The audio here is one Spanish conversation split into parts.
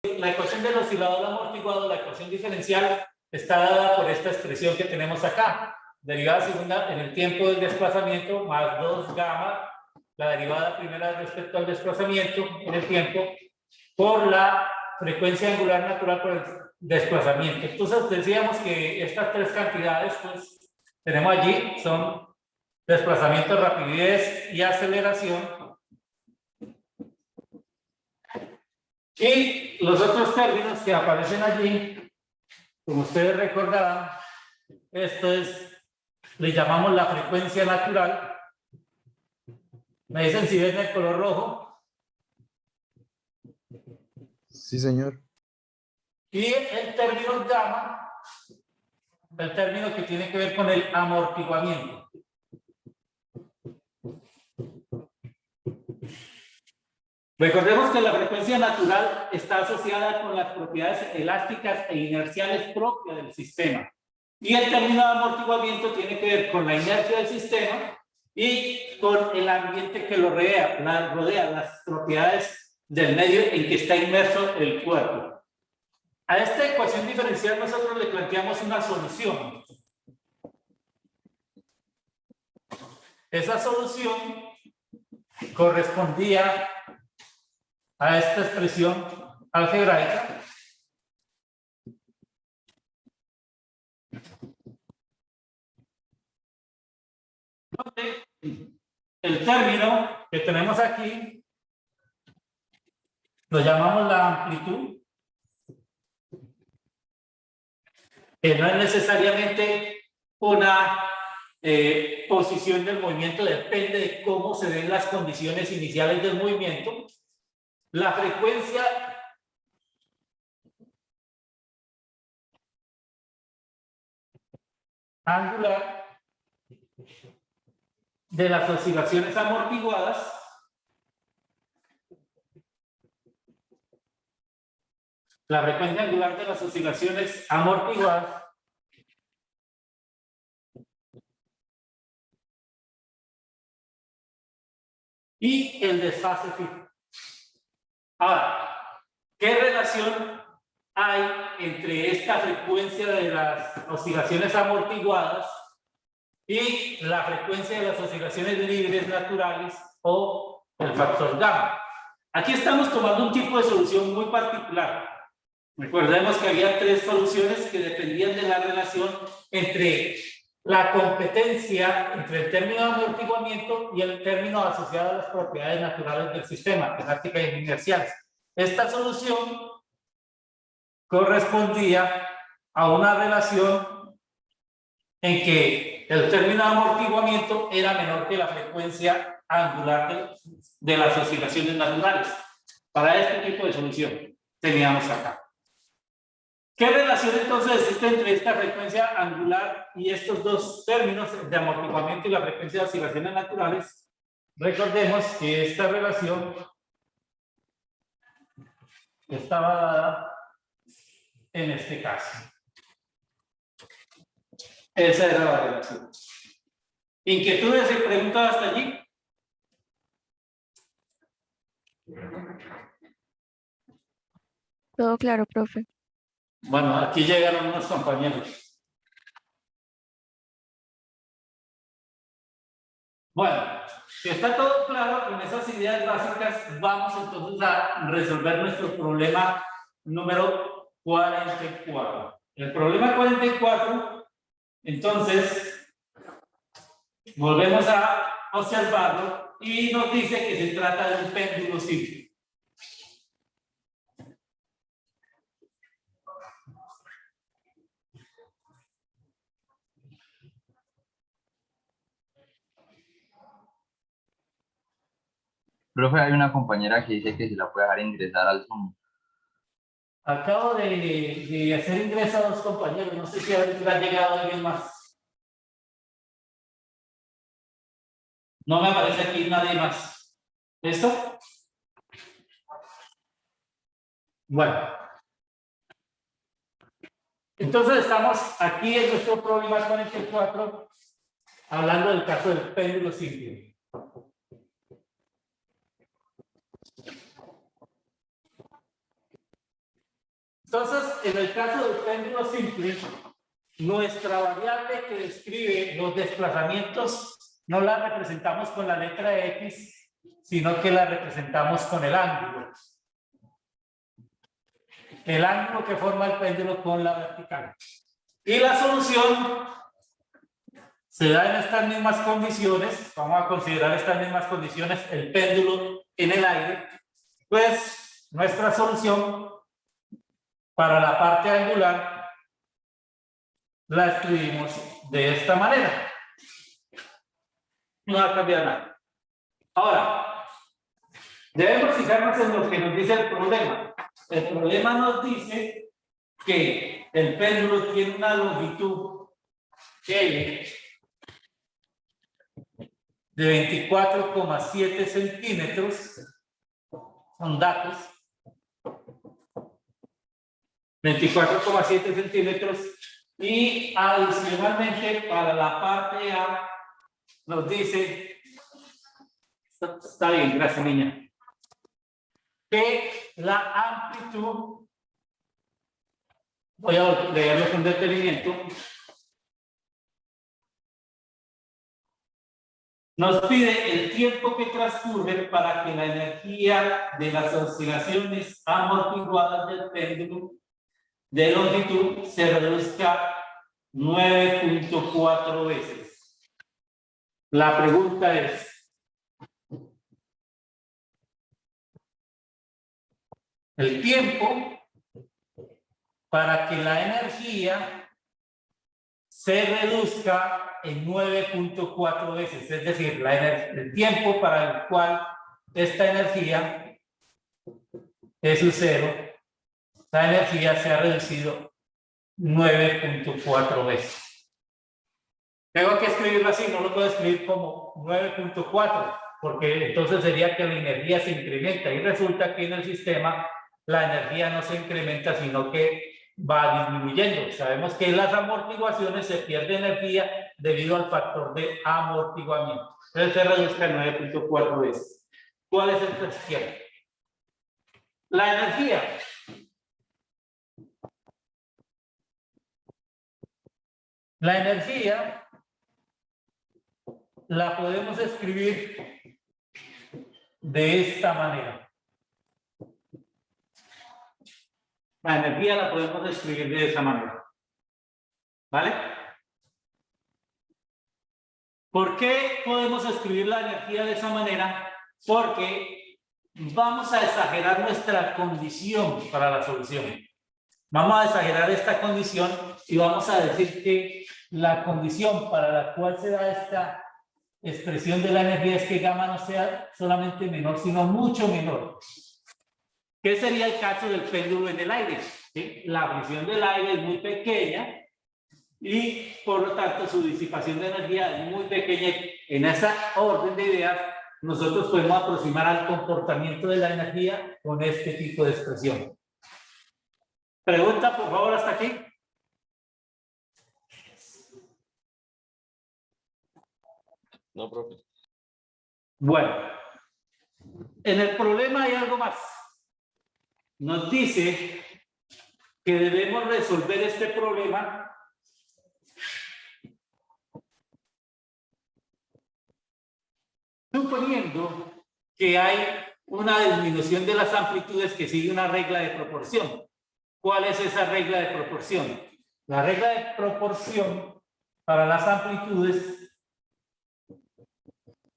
la ecuación del oscilador amortiguado, la ecuación diferencial, está dada por esta expresión que tenemos acá. Derivada segunda en el tiempo del desplazamiento más 2 gamma, la derivada primera respecto al desplazamiento en el tiempo, por la frecuencia angular natural por el desplazamiento. Entonces decíamos que estas tres cantidades, pues, tenemos allí, son desplazamiento, rapidez y aceleración. Y los otros términos que aparecen allí, como ustedes recordarán, esto es, le llamamos la frecuencia natural. Me dicen si ven el color rojo. Sí, señor. Y el término gamma, el término que tiene que ver con el amortiguamiento. Recordemos que la frecuencia natural está asociada con las propiedades elásticas e inerciales propias del sistema. Y el término de amortiguamiento tiene que ver con la inercia del sistema y con el ambiente que lo rodea, las propiedades del medio en que está inmerso el cuerpo. A esta ecuación diferencial nosotros le planteamos una solución. Esa solución correspondía a esta expresión algebraica donde el término que tenemos aquí lo llamamos la amplitud, que no es necesariamente una posición del movimiento, depende de cómo se den las condiciones iniciales del movimiento. La frecuencia angular de las oscilaciones amortiguadas y el desfase fijo. Ahora, ¿qué relación hay entre esta frecuencia de las oscilaciones amortiguadas y la frecuencia de las oscilaciones libres naturales o el factor gamma? Aquí estamos tomando un tipo de solución muy particular. Recordemos que había tres soluciones que dependían de la relación entre la competencia entre el término de amortiguamiento y el término asociado a las propiedades naturales del sistema, elásticas y inerciales. Esta solución correspondía a una relación en que el término de amortiguamiento era menor que la frecuencia angular de las oscilaciones naturales. Para este tipo de solución teníamos acá. ¿Qué relación entonces existe entre esta frecuencia angular y estos dos términos de amortiguamiento y la frecuencia de oscilaciones naturales? Recordemos que esta relación estaba dada en este caso. Esa era la relación. ¿Inquietudes y preguntas hasta allí? Todo claro, profe. Bueno, aquí llegaron unos compañeros. Bueno, si está todo claro con esas ideas básicas, vamos entonces a resolver nuestro problema número 44. El problema 44, entonces, volvemos a observarlo y nos dice que se trata de un péndulo simple. Profe, hay una compañera que dice que se la puede dejar ingresar al Zoom. Acabo de hacer ingreso a dos compañeros, no sé si ha llegado alguien más. No me aparece aquí nadie más. ¿Listo? Bueno. Entonces estamos aquí en nuestro problema 44, hablando del caso del péndulo simple. Entonces, en el caso del péndulo simple, nuestra variable que describe los desplazamientos no la representamos con la letra X, sino que la representamos con el ángulo. El ángulo que forma el péndulo con la vertical. Y la solución se da en estas mismas condiciones. Vamos a considerar estas mismas condiciones, el péndulo en el aire. Pues nuestra solución para la parte angular la escribimos de esta manera. No va a cambiar nada. Ahora, debemos fijarnos en lo que nos dice el problema. El problema nos dice que el péndulo tiene una longitud L de 24,7 centímetros. Son datos. 24,7 centímetros. Y adicionalmente para la parte A nos dice, está bien, gracias niña, que la amplitud, voy a leerlo con detenimiento, nos pide el tiempo que transcurre para que la energía de las oscilaciones amortiguadas del péndulo de longitud se reduzca 9.4 veces. La pregunta es, el tiempo para que la energía se reduzca en 9.4 veces, es decir, el tiempo para el cual esta energía es su cero, la energía se ha reducido 9.4 veces. Tengo que escribirlo así, no lo puedo escribir como 9.4, porque entonces sería que la energía se incrementa y resulta que en el sistema la energía no se incrementa, sino que va disminuyendo. Sabemos que en las amortiguaciones se pierde energía debido al factor de amortiguamiento. Entonces se reduzca 9.4 veces. ¿Cuál es el cuestión? La energía. La energía la podemos escribir de esta manera. La energía la podemos escribir de esa manera. ¿Vale? ¿Por qué podemos escribir la energía de esa manera? Porque vamos a exagerar nuestra condición para la solución. Vamos a exagerar esta condición y vamos a decir que la condición para la cual se da esta expresión de la energía es que gamma no sea solamente menor, sino mucho menor. ¿Qué sería el caso del péndulo en el aire? ¿Sí? La presión del aire es muy pequeña y por lo tanto su disipación de energía es muy pequeña. En esa orden de ideas nosotros podemos aproximar al comportamiento de la energía con este tipo de expresión. Pregunta, por favor, hasta aquí. No, profe. Bueno, en el problema hay algo más. Nos dice que debemos resolver este problema suponiendo que hay una disminución de las amplitudes que sigue una regla de proporción. ¿Cuál es esa regla de proporción? La regla de proporción para las amplitudes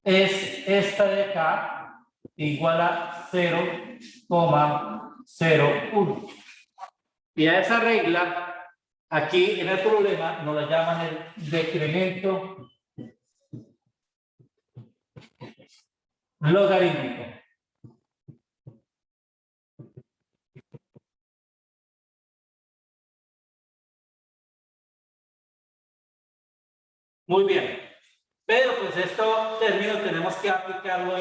es esta de acá, igual a 0,01. Y a esa regla, aquí en el problema, nos la llaman el decremento logarítmico. Muy bien. Pero pues esto término tenemos que aplicarlo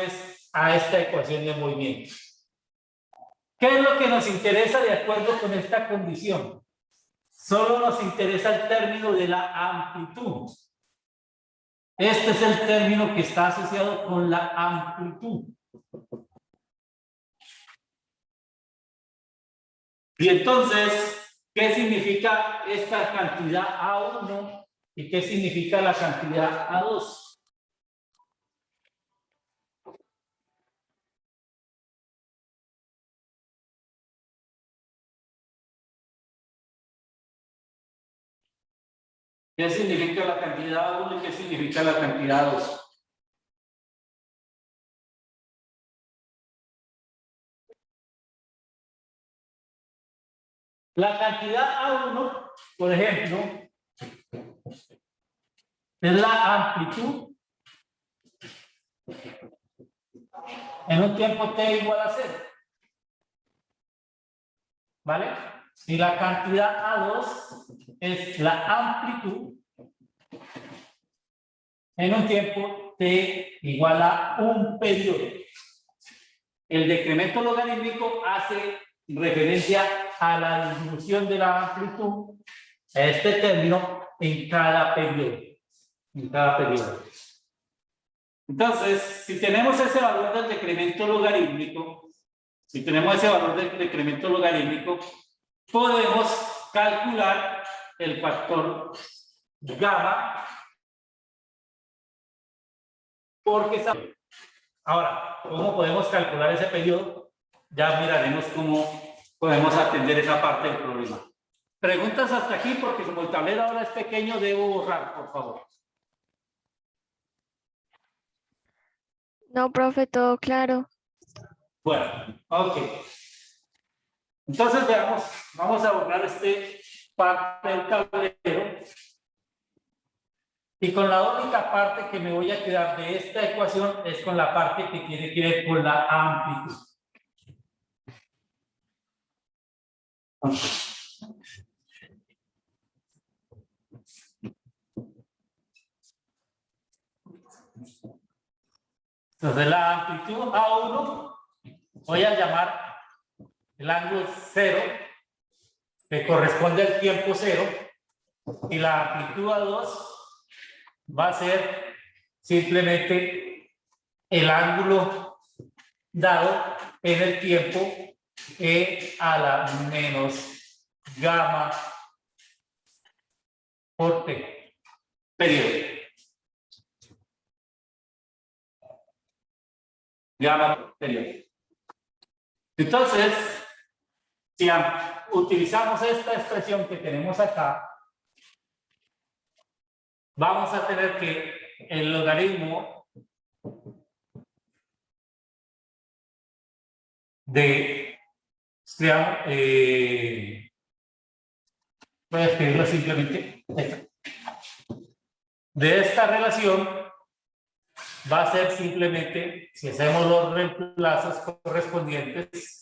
a esta ecuación de movimiento. ¿Qué es lo que nos interesa de acuerdo con esta condición? Solo nos interesa el término de la amplitud. Este es el término que está asociado con la amplitud. Y entonces, ¿qué significa esta cantidad A1 y qué significa la cantidad A2? ¿Qué significa la cantidad A1 y qué significa la cantidad A2? La cantidad A1, por ejemplo, es la amplitud en un tiempo t igual a 0. ¿Vale? Y la cantidad A2 es la amplitud en un tiempo t igual a un periodo. El decremento logarítmico hace referencia a la disminución de la amplitud, a este término, en cada periodo. En cada periodo. Entonces, si tenemos ese valor del decremento logarítmico, podemos calcular el factor gamma, porque ahora, ¿cómo podemos calcular ese periodo? Ya miraremos cómo podemos atender esa parte del problema. Preguntas hasta aquí, porque como el tablero ahora es pequeño, debo borrar, por favor. No, profe, todo claro. Bueno, ok. Entonces veamos, vamos a borrar este parte del tablero. Y con la única parte que me voy a quedar de esta ecuación es con la parte que tiene que ver con la amplitud. Entonces la amplitud A1 voy a llamar el ángulo 0, que corresponde al tiempo 0, y la amplitud A2 va a ser simplemente el ángulo dado en el tiempo e a la menos gamma por t, periodo. Gamma por periodo. Entonces, si utilizamos esta expresión que tenemos acá, vamos a tener que el logaritmo de, voy a escribirlo simplemente, de esta relación va a ser simplemente, si hacemos los reemplazos correspondientes,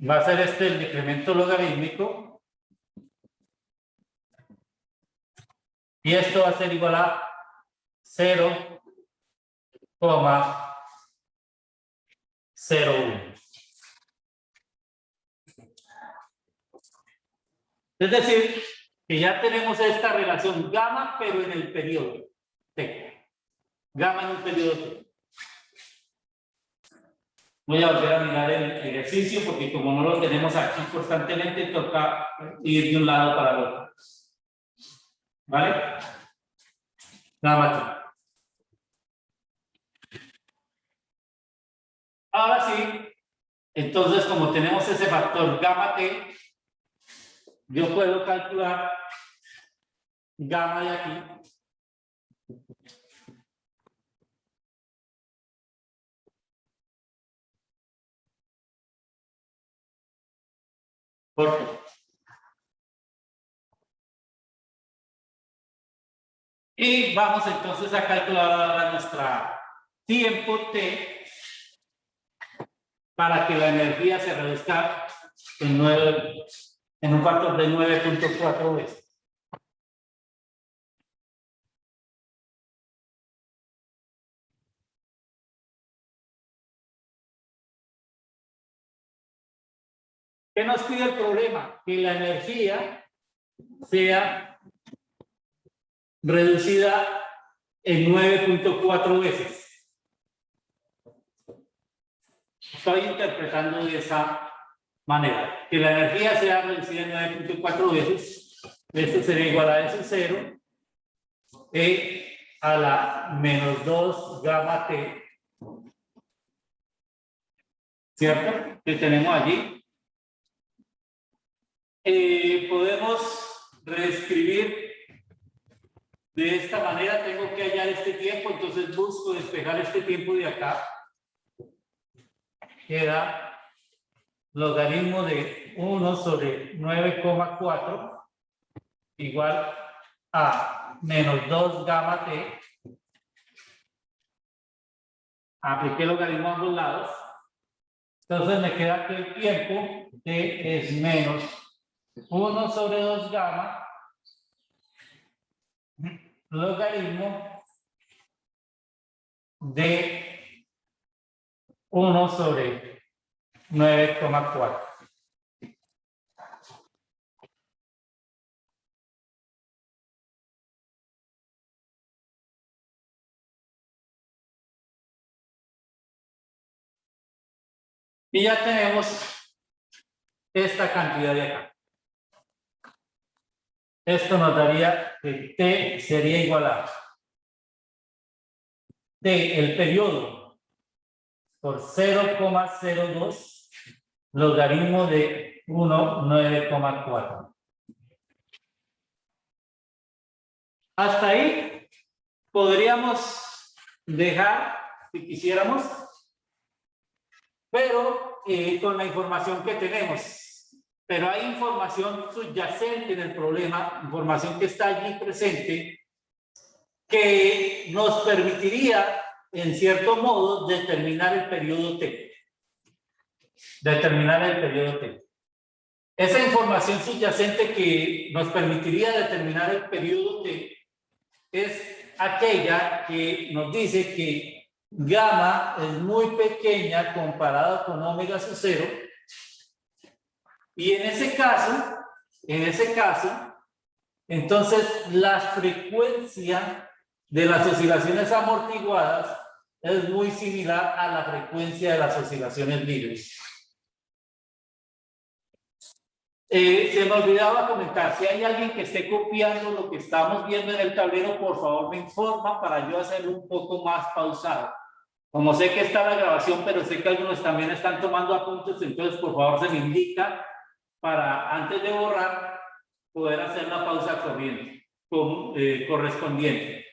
va a ser el decremento logarítmico, y esto va a ser igual a 0,01. Es decir, que ya tenemos esta relación gamma, pero en el periodo t. Gamma en un periodo t. Voy a volver a mirar el ejercicio porque como no lo tenemos aquí constantemente, toca ir de un lado para el otro. ¿Vale? Nada más. Ahora sí, entonces como tenemos ese factor gamma t, yo puedo calcular gamma de aquí por t. Y vamos entonces a calcular ahora nuestra tiempo t para que la energía se reduzca en un factor de 9.4 veces. ¿Qué nos pide el problema? Que la energía sea reducida en 9.4 veces. Estoy interpretando de esa manera. Que la energía sea reducida en 9.4 veces. Esto sería igual a S0 a la menos 2 gamma T. ¿Cierto? Que tenemos allí. Podemos reescribir de esta manera. Tengo que hallar este tiempo, entonces busco despejar este tiempo de acá. Queda logaritmo de 1 sobre 9,4 igual a menos 2 gamma T. Apliqué logaritmo a ambos lados. Entonces me queda que el tiempo T es menos 1 sobre 2 gamma logaritmo de 1 sobre 9,4. Y ya tenemos esta cantidad de acá. Esto nos daría que T sería igual a T, el periodo, por 0,02 logaritmo de 1, 9,4. Hasta ahí podríamos dejar, si quisiéramos, pero con la información que tenemos. Pero hay información subyacente en el problema, información que está allí presente, que nos permitiría, en cierto modo, determinar el periodo T. Determinar el periodo T. Esa información subyacente que nos permitiría determinar el periodo T es aquella que nos dice que gamma es muy pequeña comparado con omega sub 0. Y en ese caso, entonces la frecuencia de las oscilaciones amortiguadas es muy similar a la frecuencia de las oscilaciones libres. Se me olvidaba comentar, si hay alguien que esté copiando lo que estamos viendo en el tablero, por favor me informa para yo hacerlo un poco más pausado. Como sé que está la grabación, pero sé que algunos también están tomando apuntes, entonces por favor se me indica para antes de borrar poder hacer la pausa correspondiente.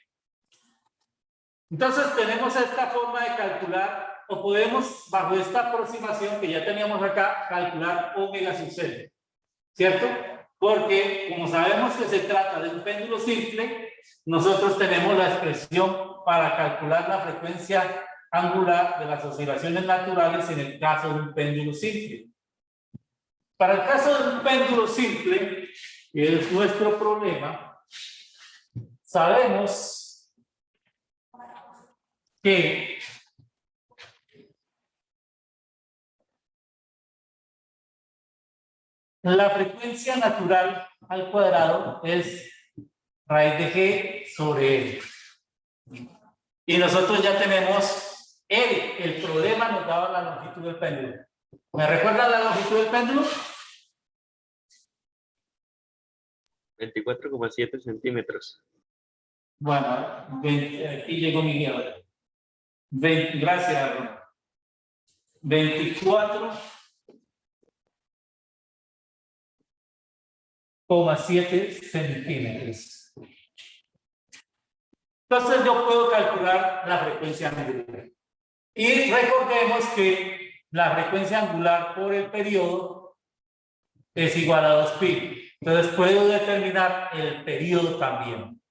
Entonces tenemos esta forma de calcular, o podemos bajo esta aproximación que ya teníamos acá, calcular omega sub 0, ¿cierto? Porque como sabemos que se trata de un péndulo simple, nosotros tenemos la expresión para calcular la frecuencia angular de las oscilaciones naturales en el caso de un péndulo simple. Para el caso de un péndulo simple, que es nuestro problema, sabemos que la frecuencia natural al cuadrado es raíz de G sobre L. Y nosotros ya tenemos el problema nos daba la longitud del péndulo. ¿Me recuerda la longitud del péndulo? 24,7 centímetros. Bueno, aquí llegó mi guía. Gracias, Ron. 24,7 centímetros. Entonces yo puedo calcular la frecuencia angular. Y recordemos que la frecuencia angular por el periodo es igual a 2pi. Entonces puedo determinar el periodo también.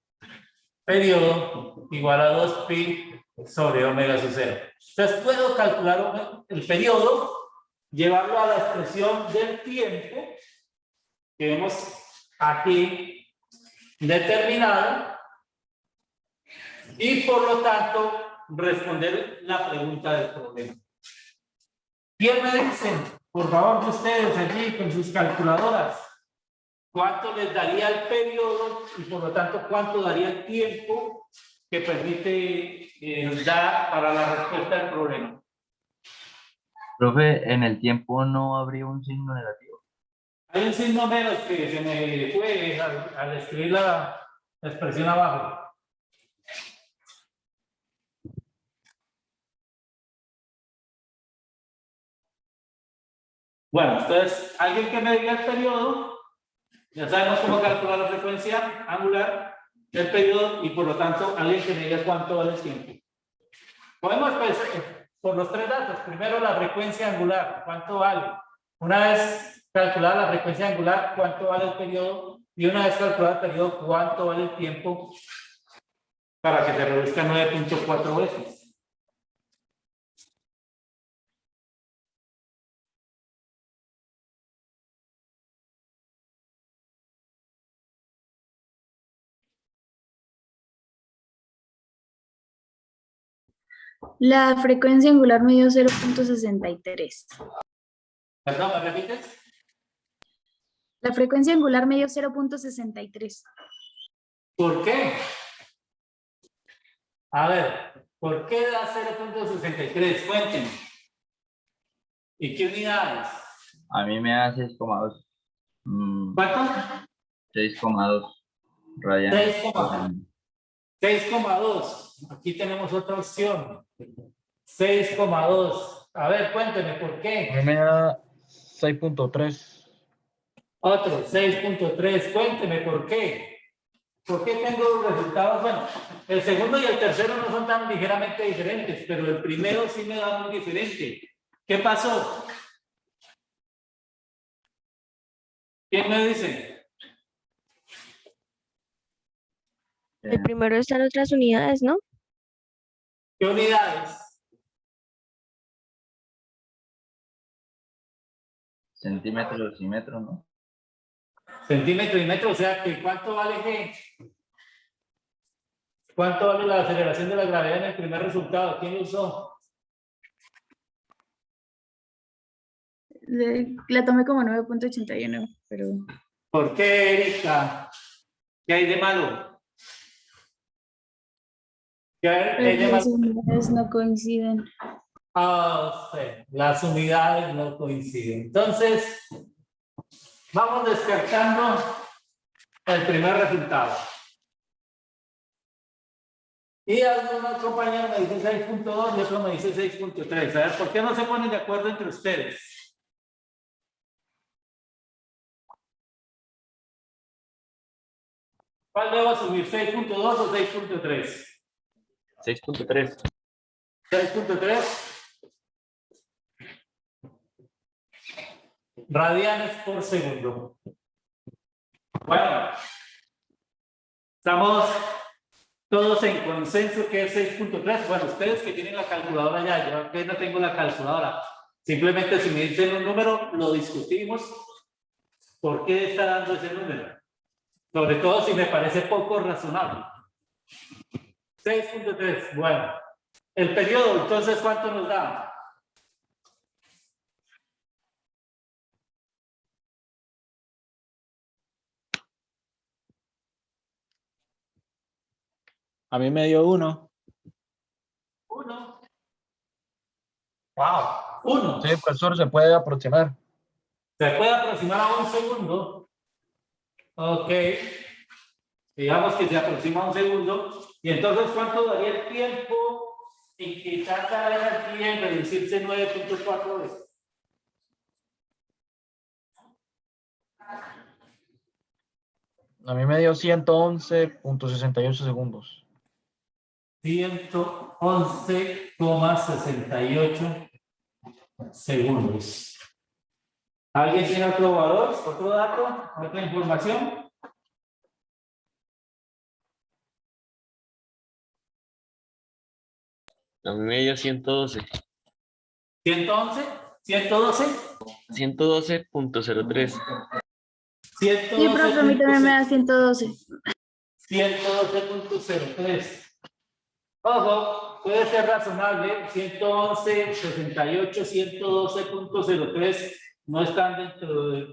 Periodo igual a 2pi sobre omega sub 0. Entonces puedo calcular el periodo, llevarlo a la expresión del tiempo que vemos aquí determinado y por lo tanto responder la pregunta del problema. Bien me dicen, por favor, de ustedes allí con sus calculadoras, ¿cuánto les daría el periodo y por lo tanto cuánto daría el tiempo que permite dar para la respuesta del problema? Profe, en el tiempo no habría un signo negativo. Hay un signo menos que se me fue al escribir la expresión abajo. Bueno, entonces, alguien que me diga el periodo, ya sabemos cómo calcular la frecuencia angular del periodo y por lo tanto, alguien que me diga cuánto vale el tiempo. Podemos pensar por los tres datos. Primero, la frecuencia angular, cuánto vale. Una vez calculada la frecuencia angular, cuánto vale el periodo. Y una vez calculado el periodo, cuánto vale el tiempo para que se reduzca 9.4 veces. La frecuencia angular me dio 0.63. Perdón, ¿me repites? La frecuencia angular me dio 0.63. ¿Por qué? A ver, ¿por qué da 0.63? Cuéntenme. ¿Y qué unidades? A mí me da 6,2. ¿Cuánto? 6,2 radianes. 6,2. Aquí tenemos otra opción. 6,2. A ver, cuénteme, ¿por A qué? mí me da 6.3. Otro, 6.3. Cuénteme, ¿por qué? ¿Por qué tengo los resultados? Bueno, el segundo y el tercero no son tan ligeramente diferentes, pero el primero sí me da muy diferente. ¿Qué pasó? ¿Quién me dice? El primero está en otras unidades, ¿no? ¿Qué unidades? Centímetros y metros, ¿no? Centímetro y metro, o sea, que ¿cuánto vale G? ¿Cuánto vale la aceleración de la gravedad en el primer resultado? ¿Quién lo usó? La tomé como 9.81, pero... ¿Por qué, Erika? ¿Qué hay de malo? ¿Qué hay de Las malo? unidades no coinciden. Ah, sí, las unidades no coinciden. Entonces, vamos descartando el primer resultado. Y algunos compañeros me dicen 6.2 y otro me dice 6.3. A ver, ¿por qué no se ponen de acuerdo entre ustedes? ¿Cuál debo asumir? ¿6.2 o 6.3? 6.3. 6.3 radianes por segundo. Bueno, estamos todos en consenso que es 6.3. Bueno, ustedes que tienen la calculadora ya, yo que no tengo la calculadora. Simplemente si me dicen un número, lo discutimos. ¿Por qué está dando ese número? Sobre todo si me parece poco razonable. 6.3, bueno. El periodo, entonces, ¿cuánto nos da? A mí me dio 1. 1. Wow, 1. Sí, profesor, se puede aproximar. Se puede aproximar a un segundo. Ok. Digamos que se aproxima a un segundo. Y entonces, ¿cuánto daría el tiempo en que tarda la energía en reducirse 9.4 veces? A mí me dio 111.68 segundos. 111,68 segundos. ¿Alguien tiene otro valor, otro dato, otra información? A mí me dio 112. 111, 112, 112.03. Sí, profe, a mí también me da 112. 112.03. Ojo, puede ser razonable. 111, 68, 112.03 no están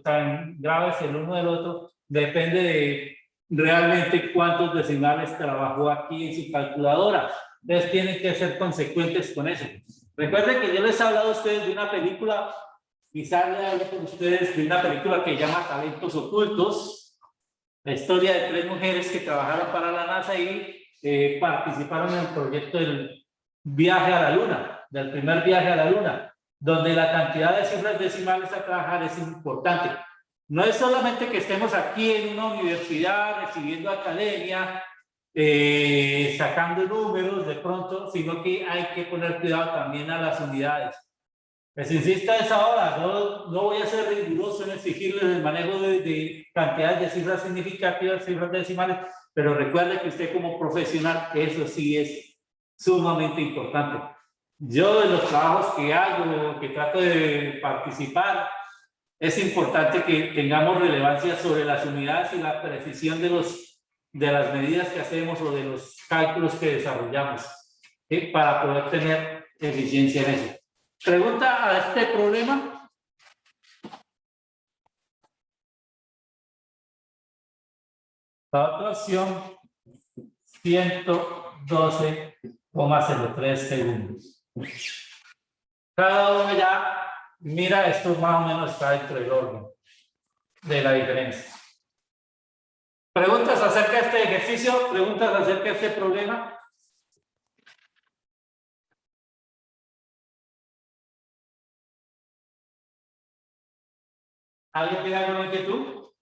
tan graves el uno del otro, depende de realmente cuántos decimales trabajó aquí en su calculadora. Entonces tienen que ser consecuentes con eso. Recuerden que yo les he hablado a ustedes de una película, quizás le hablé con ustedes de una película que se llama Talentos Ocultos, la historia de 3 mujeres que trabajaron para la NASA y participaron en el proyecto del viaje a la Luna, del primer viaje a la Luna, donde la cantidad de cifras decimales a trabajar es importante. No es solamente que estemos aquí en una universidad recibiendo academia, sacando números de pronto, sino que hay que poner cuidado también a las unidades. Les insisto a esa hora, no voy a ser riguroso en exigirles el manejo de cantidades de cifras significativas, cifras decimales, pero recuerde que usted como profesional, eso sí es sumamente importante. Yo en los trabajos que hago, que trato de participar, es importante que tengamos relevancia sobre las unidades y la precisión de las medidas que hacemos o de los cálculos que desarrollamos, para poder tener eficiencia en eso. ¿Pregunta a este problema? La otra opción, 112,03 segundos. Cada uno ya mira, esto más o menos está dentro del orden de la diferencia. ¿Preguntas acerca de este ejercicio? ¿Preguntas acerca de este problema? ¿Alguien tiene alguna inquietud?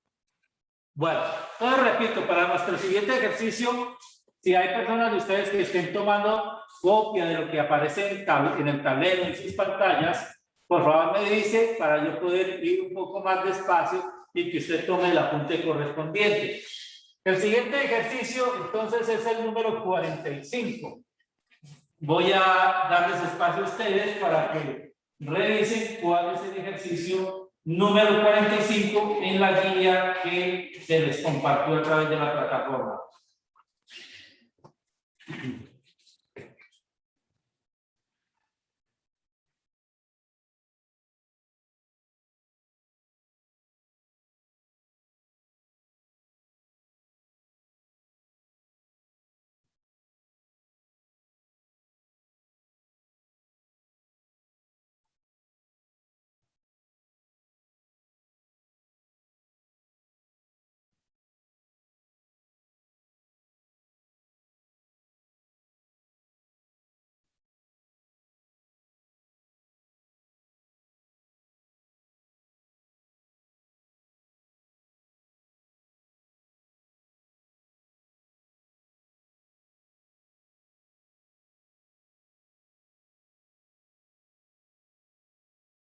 Bueno, entonces repito, para nuestro siguiente ejercicio, si hay personas de ustedes que estén tomando copia de lo que aparece en el tablero, en sus pantallas, por favor me dice para yo poder ir un poco más despacio y que usted tome el apunte correspondiente. El siguiente ejercicio, entonces, es el número 45. Voy a darles espacio a ustedes para que revisen cuál es el ejercicio número 45 en la guía que se les compartió a través de la plataforma.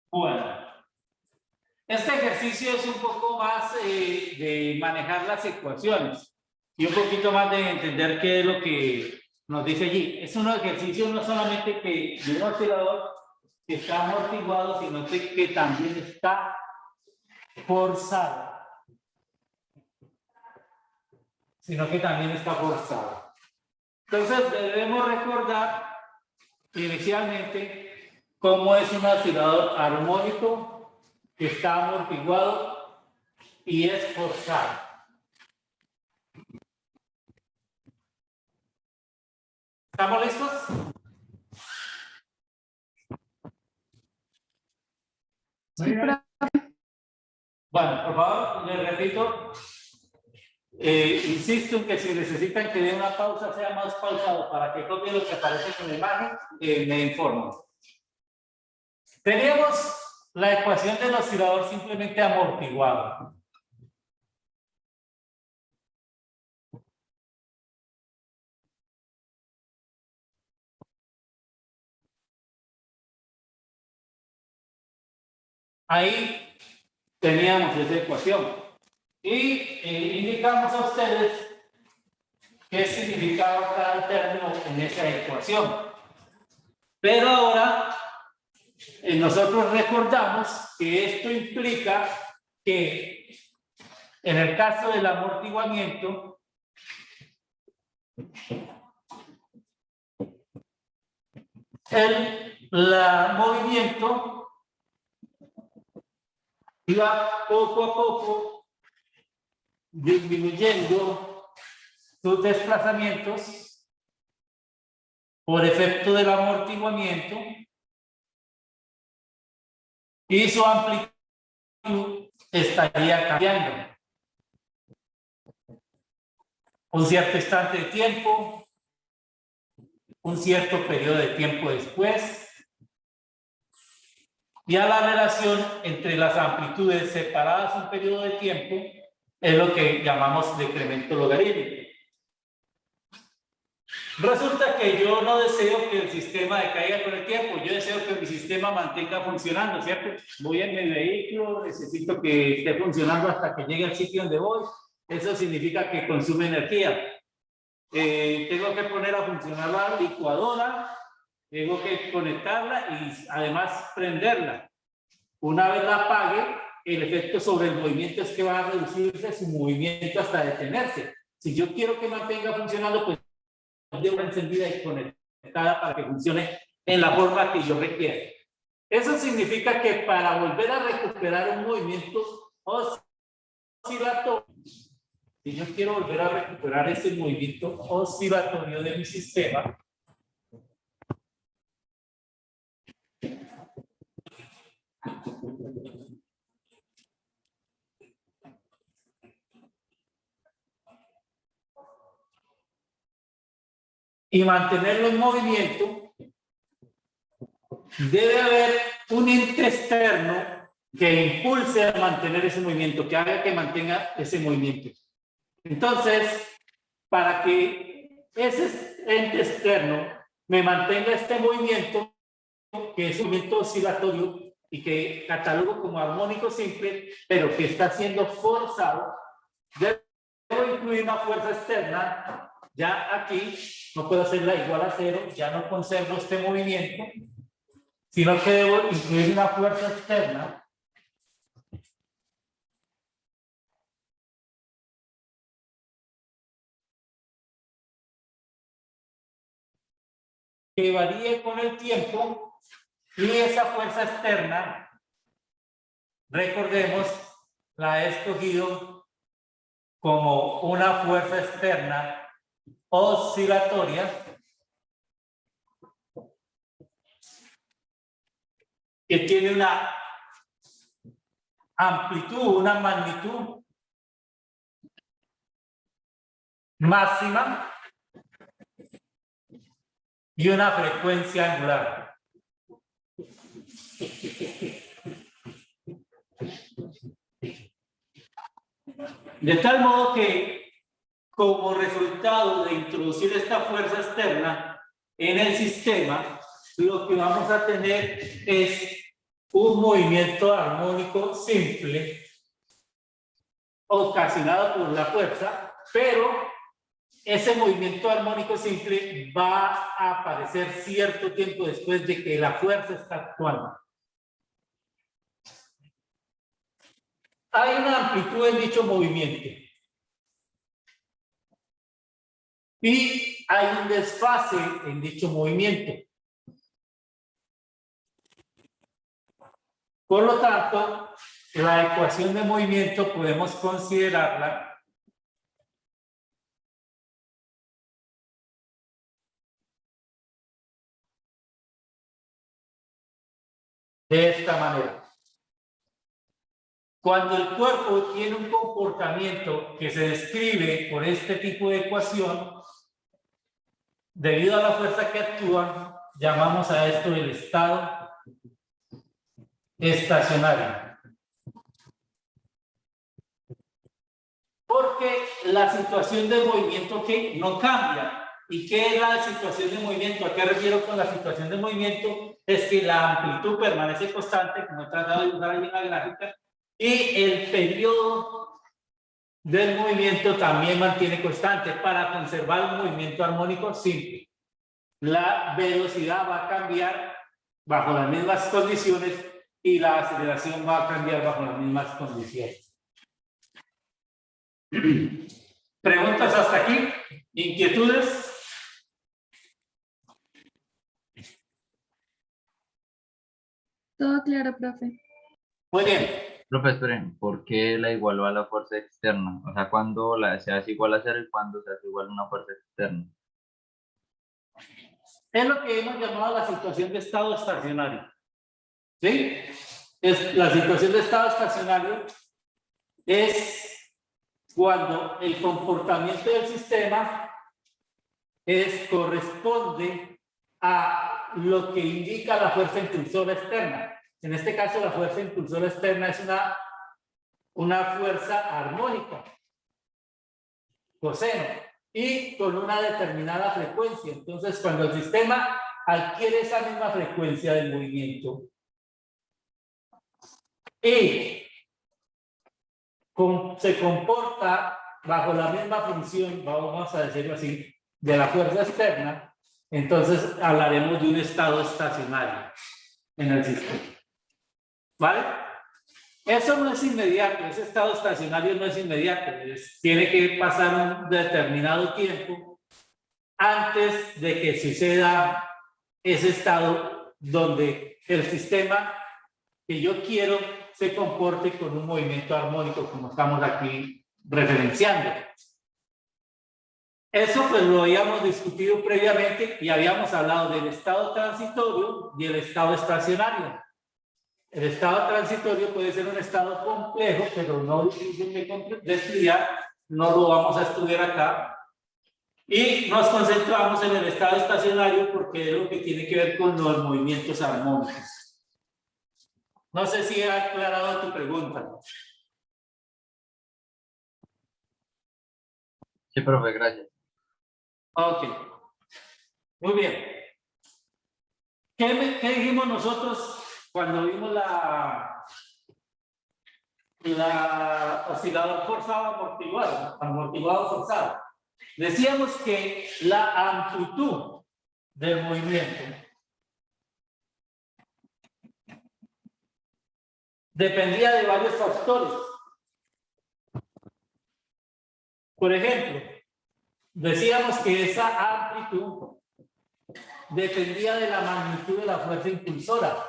Bueno, este ejercicio es un poco más de manejar las ecuaciones y un poquito más de entender qué es lo que nos dice allí. Es un ejercicio no solamente de un oscilador que está amortiguado, sino que también está forzado. Entonces debemos recordar inicialmente cómo es un oscilador armónico que está amortiguado y es forzado. ¿Estamos listos? Sí, profe. Bueno, por favor, les repito, insisto en que si necesitan que dé una pausa, sea más pausado para que copien lo que aparece con la imagen, me informan. Teníamos la ecuación del oscilador simplemente amortiguado. Ahí teníamos esa ecuación y indicamos a ustedes qué significaba cada término en esa ecuación. Pero ahora nosotros recordamos que esto implica que en el caso del amortiguamiento, el movimiento y va poco a poco disminuyendo sus desplazamientos por efecto del amortiguamiento y su amplitud estaría cambiando. Un cierto instante de tiempo, un cierto periodo de tiempo después, ya la relación entre las amplitudes separadas un periodo de tiempo es lo que llamamos decremento logarítmico. Resulta que yo no deseo que el sistema decaiga con el tiempo, yo deseo que mi sistema mantenga funcionando, ¿cierto? Voy en mi vehículo, necesito que esté funcionando hasta que llegue al sitio donde voy, eso significa que consume energía. Tengo que poner a funcionar la licuadora, tengo que conectarla y además prenderla. Una vez la apague, el efecto sobre el movimiento es que va a reducirse su movimiento hasta detenerse. Si yo quiero que mantenga funcionando, pues debo encendida y conectada para que funcione en la forma que yo requiero. Eso significa que para volver a recuperar un movimiento oscilatorio, si yo quiero volver a recuperar ese movimiento oscilatorio de mi sistema, y mantenerlo en movimiento, debe haber un ente externo que impulse a mantener ese movimiento, que haga que mantenga ese movimiento. Entonces, para que ese ente externo me mantenga este movimiento, que es un movimiento oscilatorio y que catalogo como armónico simple, pero que está siendo forzado, debo incluir una fuerza externa. Ya aquí no puedo hacerla igual a cero, ya no conservo este movimiento, sino que debo incluir una fuerza externa que varíe con el tiempo, y esa fuerza externa, recordemos, la he escogido como una fuerza externa oscilatoria que tiene una amplitud, una magnitud máxima y una frecuencia angular. De tal modo que, como resultado de introducir esta fuerza externa en el sistema, lo que vamos a tener es un movimiento armónico simple ocasionado por la fuerza, pero ese movimiento armónico simple va a aparecer cierto tiempo después de que la fuerza está actuando. Hay una amplitud en dicho movimiento y hay un desfase en dicho movimiento. Por lo tanto, la ecuación de movimiento podemos considerarla de esta manera. Cuando el cuerpo tiene un comportamiento que se describe por este tipo de ecuación, debido a la fuerza que actúa, llamamos a esto el estado estacionario. Porque la situación de movimiento que no cambia. ¿Y qué es la situación de movimiento? ¿A qué refiero con la situación de movimiento? Es que la amplitud permanece constante, como he tratado de dibujar ahí en la gráfica, y el periodo del movimiento también mantiene constante para conservar un movimiento armónico simple. La velocidad va a cambiar bajo las mismas condiciones y la aceleración va a cambiar bajo las mismas condiciones. ¿Preguntas hasta aquí? ¿Inquietudes? Todo claro, profe. Muy bien. Profe, esperen, ¿por qué la igualó a la fuerza externa? O sea, ¿cuándo se hace igual a cero y cuándo se hace igual a una fuerza externa? Es lo que hemos llamado la situación de estado estacionario. ¿Sí? La situación de estado estacionario es cuando el comportamiento del sistema corresponde a lo que indica la fuerza impulsora externa. En este caso, la fuerza impulsora externa es una fuerza armónica, coseno, y con una determinada frecuencia. Entonces, cuando el sistema adquiere esa misma frecuencia del movimiento y se comporta bajo la misma función, vamos a decirlo así, de la fuerza externa, entonces hablaremos de un estado estacionario en el sistema. ¿Vale? Eso no es inmediato, ese estado estacionario no es inmediato, tiene que pasar un determinado tiempo antes de que suceda ese estado donde el sistema que yo quiero se comporte con un movimiento armónico como estamos aquí referenciando. Eso pues lo habíamos discutido previamente y habíamos hablado del estado transitorio y el estado estacionario. El estado transitorio puede ser un estado complejo, pero no difícil de estudiar, no lo vamos a estudiar acá. Y nos concentramos en el estado estacionario porque es lo que tiene que ver con los movimientos armónicos. No sé si he aclarado tu pregunta. Sí, profe, gracias. Ok. Muy bien. ¿Qué dijimos nosotros cuando vimos la oscilador forzado amortiguado forzado? Decíamos que la amplitud del movimiento dependía de varios factores. Por ejemplo, decíamos que esa amplitud dependía de la magnitud de la fuerza impulsora.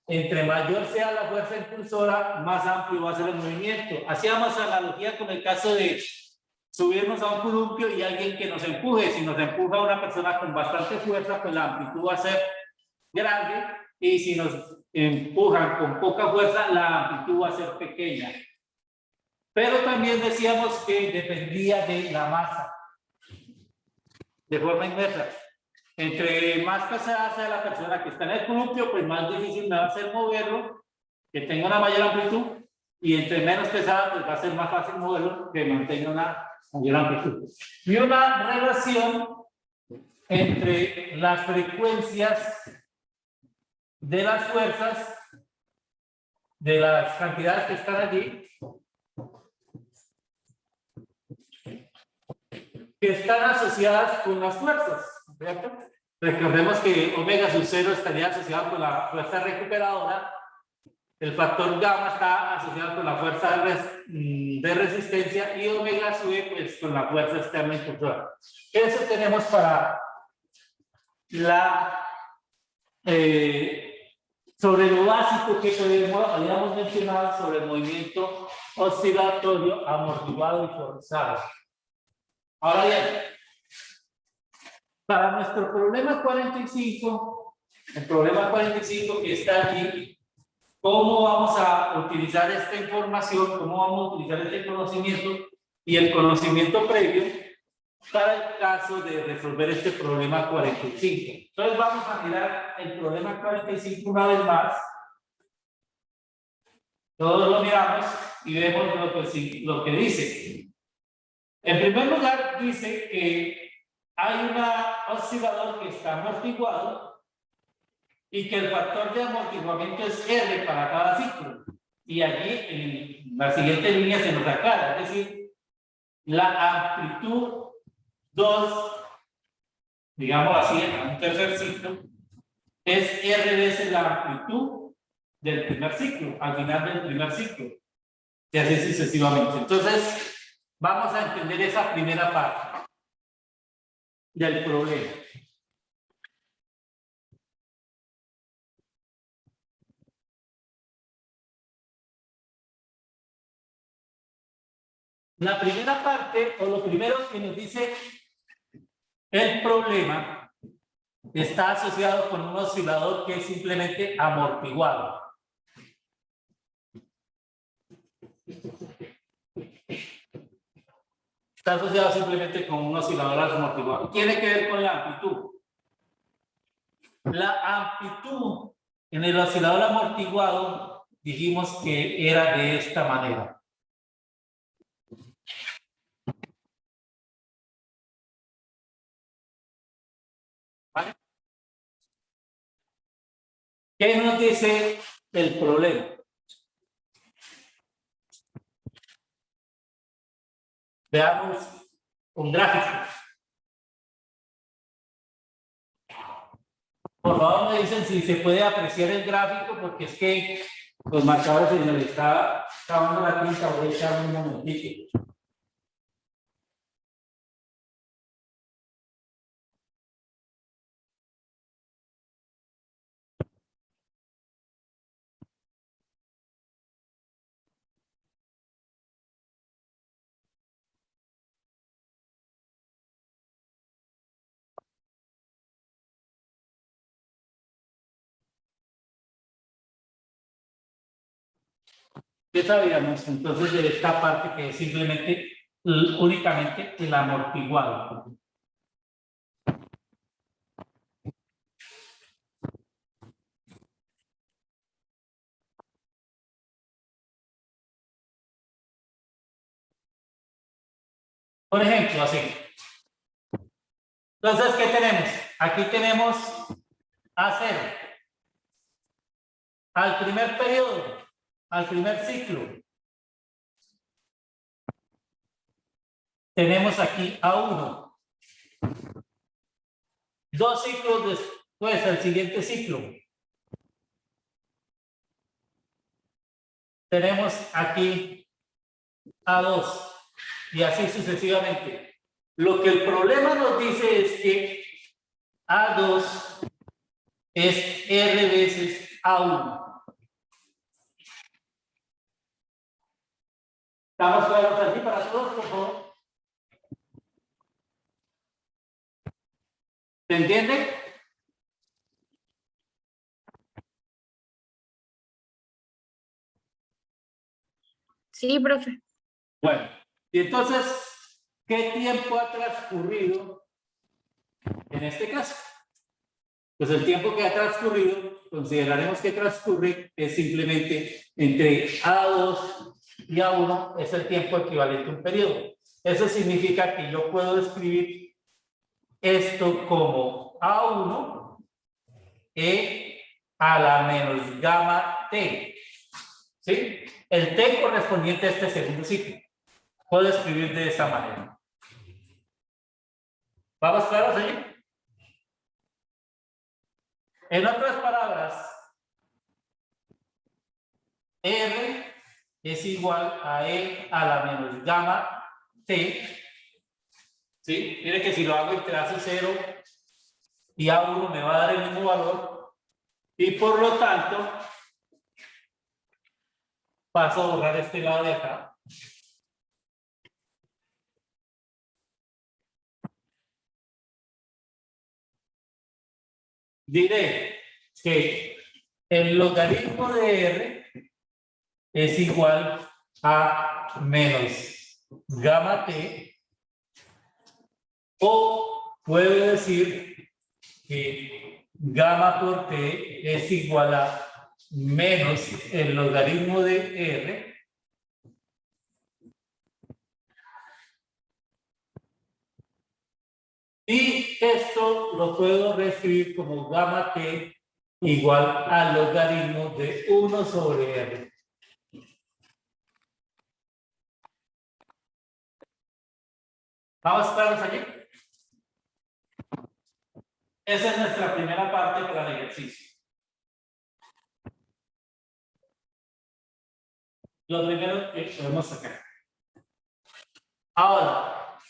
Entre mayor sea la fuerza impulsora, más amplio va a ser el movimiento. Hacíamos analogía con el caso de subirnos a un columpio y alguien que nos empuje. Si nos empuja una persona con bastante fuerza, pues la amplitud va a ser grande, y si nos empujan con poca fuerza, la amplitud va a ser pequeña. Pero también decíamos que dependía de la masa, de forma inversa. Entre más pesada sea la persona que está en el columpio, pues más difícil me va a ser moverlo, que tenga una mayor amplitud, y entre menos pesada, pues va a ser más fácil moverlo, que mantenga una mayor amplitud. Y una relación entre las frecuencias de las fuerzas, de las cantidades que están allí, que están asociadas con las fuerzas, ¿cierto? Recordemos que omega sub 0 estaría asociado con la fuerza recuperadora, el factor gamma está asociado con la fuerza de resistencia, y omega sub e pues con la fuerza externa impulsora. Eso tenemos para sobre lo básico que habíamos mencionado sobre el movimiento oscilatorio amortiguado y forzado. Ahora bien, para nuestro problema 45, el problema 45 que está allí, ¿cómo vamos a utilizar esta información? ¿Cómo vamos a utilizar este conocimiento y el conocimiento previo para el caso de resolver este problema 45? Entonces vamos a mirar el problema 45 una vez más. Todos lo miramos y vemos lo que dice. En primer lugar, dice que hay un oscilador que está amortiguado y que el factor de amortiguamiento es R para cada ciclo. Y allí, en la siguiente línea se nos aclara, es decir, la amplitud 2, digamos así, en un tercer ciclo, es R veces la amplitud del primer ciclo, al final del primer ciclo, y así sucesivamente. Entonces, vamos a entender esa primera parte del problema. La primera parte, o lo primero que nos dice el problema, está asociado con un oscilador que es simplemente amortiguado. Está asociado simplemente con un oscilador amortiguado. Tiene que ver con la amplitud. La amplitud en el oscilador amortiguado dijimos que era de esta manera. ¿Vale? ¿Qué nos dice el problema? Veamos un gráfico. Por favor, me dicen si se puede apreciar el gráfico, porque es que los marcadores se me está acabando la tinta. Voy a echar un momentito. ¿Qué sabíamos entonces de esta parte que es simplemente, únicamente el amortiguado? Por ejemplo, así. Entonces, ¿qué tenemos? Aquí tenemos A0. Al primer periodo, al primer ciclo. Tenemos aquí A1. 2 ciclos después, el siguiente ciclo. Tenemos aquí A2. Y así sucesivamente. Lo que el problema nos dice es que A2 es R veces A1. ¿Estamos claros aquí para todos, por favor? ¿Se entiende? Sí, profe. Bueno, y entonces, ¿qué tiempo ha transcurrido en este caso? Pues el tiempo que ha transcurrido, consideraremos que transcurre es simplemente entre A2 y A1, es el tiempo equivalente a un periodo. Eso significa que yo puedo escribir esto como A1 E a la menos gamma T. ¿Sí? El T correspondiente a este segundo ciclo. Puedo escribir de esta manera. ¿Vamos claros ahí? En otras palabras, R es igual a E a la menos gamma T. ¿Sí? Mire que si lo hago entre A0 y A1 me va a dar el mismo valor. Y por lo tanto, paso a borrar este lado de acá. Diré que el logaritmo de R es igual a menos gamma T, o puedo decir que gamma por T es igual a menos el logaritmo de R y esto lo puedo reescribir como gamma T igual al logaritmo de 1 sobre R. ¿Vamos claros aquí? Esa es nuestra primera parte para el ejercicio. Lo primero que podemos sacar. Ahora,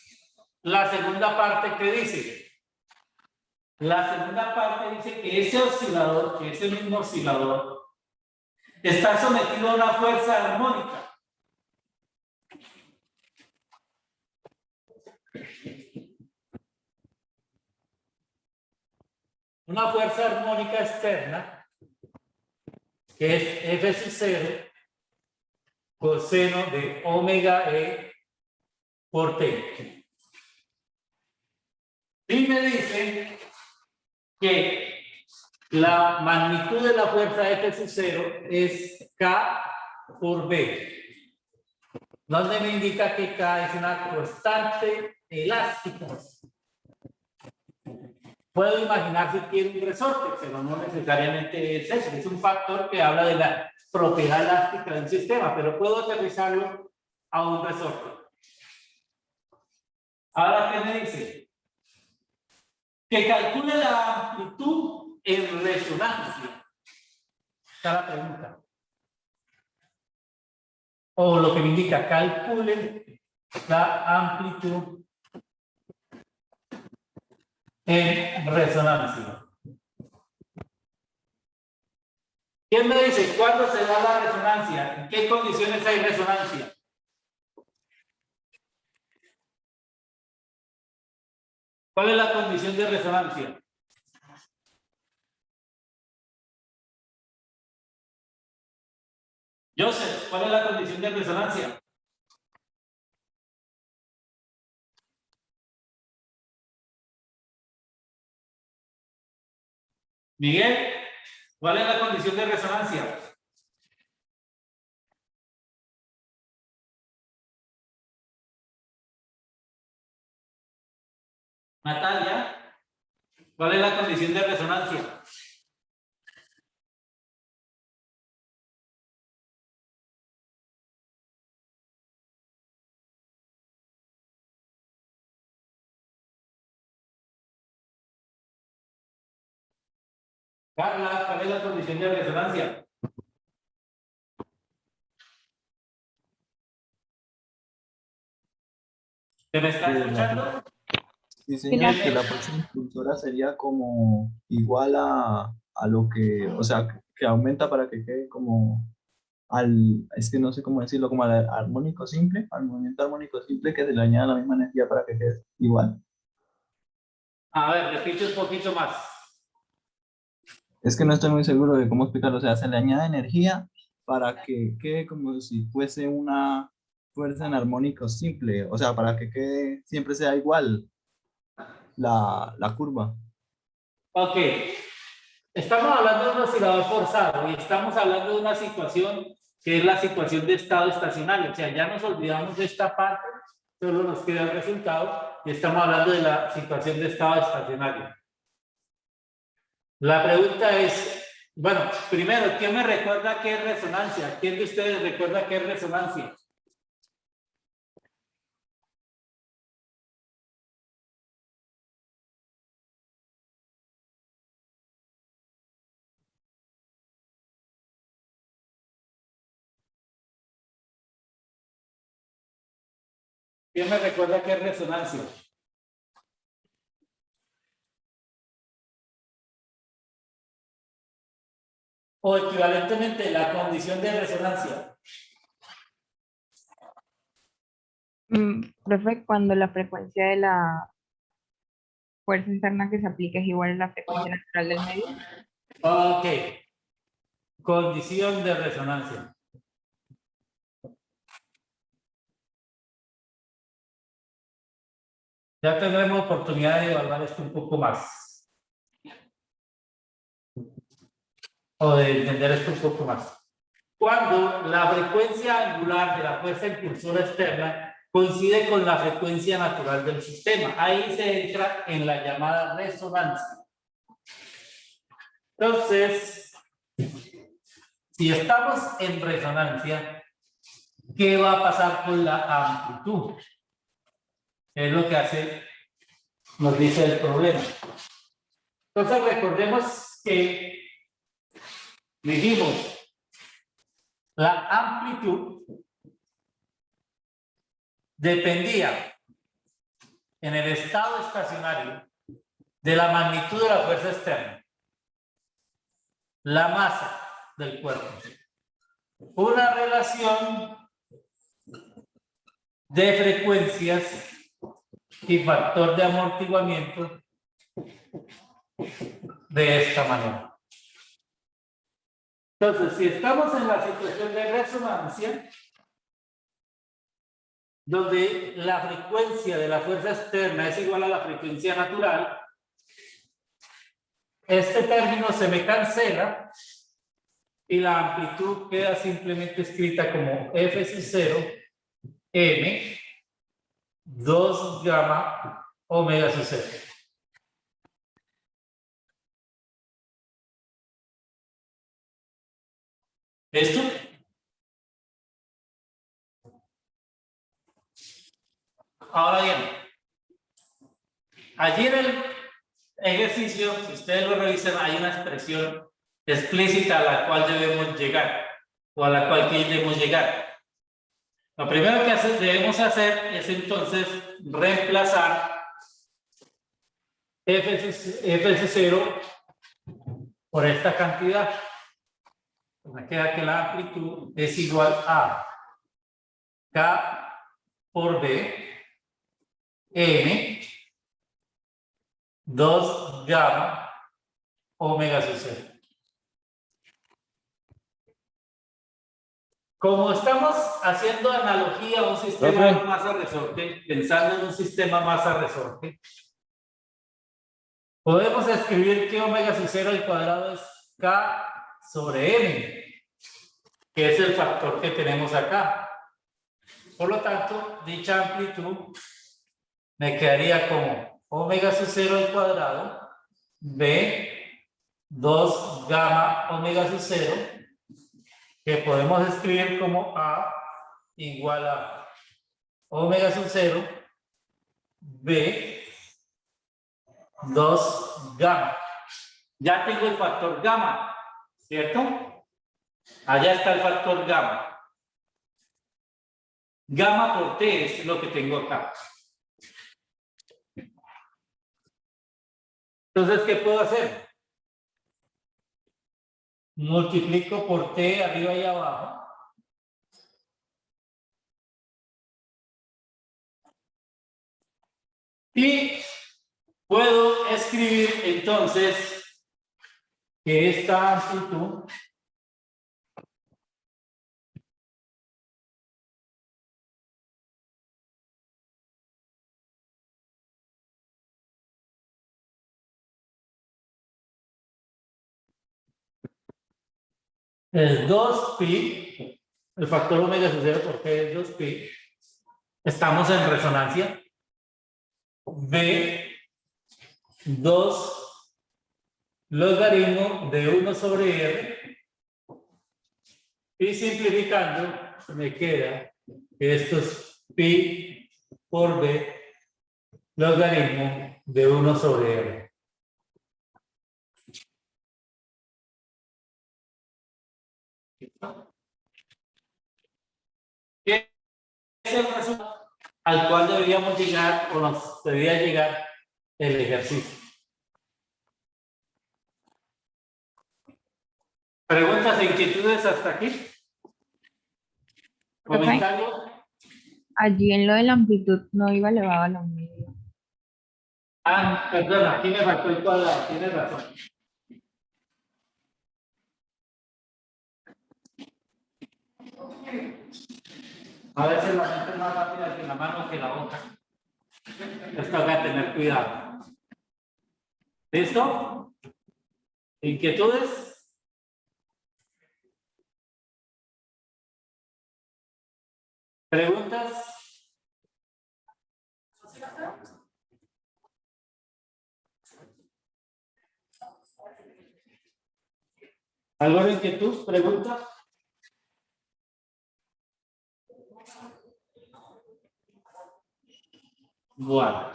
la segunda parte, ¿qué dice? La segunda parte dice que ese oscilador, que ese mismo oscilador, está sometido a una fuerza armónica. una fuerza armónica externa, que es F sub 0 coseno de omega E por T. Y me dicen que la magnitud de la fuerza F sub 0 es K por B, donde me indica que K es una constante elástica. Puedo imaginar si quiero un resorte, pero no necesariamente es eso, es un factor que habla de la propiedad elástica del sistema, pero puedo aterrizarlo a un resorte. Ahora, ¿qué me dice? Que calcule la amplitud en resonancia. Está la pregunta. O lo que me indica, calcule la amplitud en resonancia. ¿Quién me dice cuándo se da la resonancia? ¿En qué condiciones hay resonancia? ¿Cuál es la condición de resonancia? Joseph, ¿cuál es la condición de resonancia? Miguel, ¿cuál es la condición de resonancia? Natalia, ¿cuál es la condición de resonancia? Carla, ¿cuál es la condición de resonancia? ¿Te me está escuchando? Sí, señor, que la fuerza impulsora sería como igual a lo que, o sea, que aumenta para que quede como es que no sé cómo decirlo, como al armónico simple, al movimiento armónico simple que se le añade la misma energía para que quede igual. A ver, repite un poquito más. Es que no estoy muy seguro de cómo explicarlo, o sea, se le añade energía para que quede como si fuese una fuerza en armónico simple, o sea, para que quede, siempre sea igual la curva. Ok. Estamos hablando de un oscilador forzado y estamos hablando de una situación que es la situación de estado estacionario. O sea, ya nos olvidamos de esta parte, solo nos queda el resultado y estamos hablando de la situación de estado estacionario. La pregunta es, bueno, primero, ¿quién me recuerda qué es resonancia? ¿Quién de ustedes recuerda qué es resonancia? ¿Quién me recuerda qué es resonancia? O equivalentemente, la condición de resonancia. Profe, cuando la frecuencia de la fuerza interna que se aplica es igual a la frecuencia natural del medio. Ok. Condición de resonancia. Ya tendremos oportunidad de evaluar esto un poco más. O de entender esto un poco más. Cuando la frecuencia angular de la fuerza impulsora externa coincide con la frecuencia natural del sistema. Ahí se entra en la llamada resonancia. Entonces, si estamos en resonancia, ¿qué va a pasar con la amplitud? Es lo que nos dice el problema. Entonces, recordemos que dijimos, la amplitud dependía en el estado estacionario de la magnitud de la fuerza externa, la masa del cuerpo. Una relación de frecuencias y factor de amortiguamiento de esta manera. Entonces, si estamos en la situación de resonancia, donde la frecuencia de la fuerza externa es igual a la frecuencia natural, este término se me cancela y la amplitud queda simplemente escrita como F sub 0 M 2 gamma omega sub 0. ¿Esto? Ahora bien, allí en el ejercicio, si ustedes lo revisan, hay una expresión explícita a la cual debemos llegar o a la cual queremos llegar. Lo primero que debemos hacer es entonces reemplazar F0 por esta cantidad. Me queda que la amplitud es igual a K por B M 2 gamma omega sub 0. Como estamos haciendo analogía a un sistema de masa-resorte, pensando en un sistema masa-resorte, podemos escribir que omega sub 0 al cuadrado es K sobre M, que es el factor que tenemos acá. Por lo tanto, dicha amplitud me quedaría como omega sub 0 al cuadrado B 2 gamma omega sub 0, que podemos escribir como A igual a omega sub 0 B 2 gamma. Ya tengo el factor gamma, ¿cierto? Allá está el factor gamma. Gamma por T es lo que tengo acá. Entonces, ¿qué puedo hacer? Multiplico por T arriba y abajo. Y puedo escribir entonces que esta amplitud es 2pi, el factor omega sub 0 porque es 2pi. Estamos en resonancia. B 2 logaritmo de 1 sobre R. Y simplificando, me queda que esto es pi por B logaritmo de 1 sobre R. ¿Qué es el resultado al cual deberíamos llegar o nos debería llegar el ejercicio? ¿Preguntas e inquietudes hasta aquí? ¿Comentario? Allí en lo de la amplitud no iba elevado a la media. Ah, perdona, aquí me faltó el cuadrado, tienes razón. A veces la mente es más rápida que la mano que la boca. Esto hay que tener cuidado. ¿Listo? ¿Inquietudes? ¿Preguntas? ¿Alguna inquietud? ¿Pregunta? Bueno.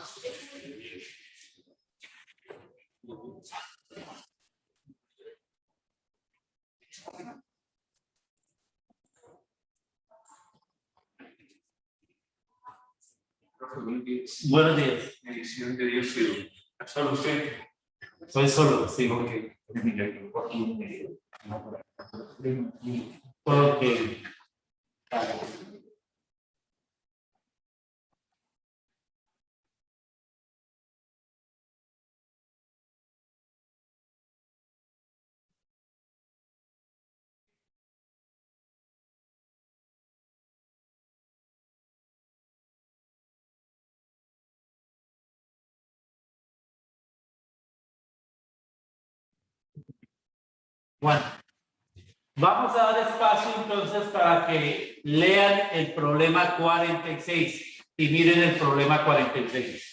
Buenos días. Medición de dióxido. ¿Solo usted? Soy solo, sí, porque. Porque. Bueno, vamos a dar espacio entonces para que lean el problema 46 y miren el problema 46.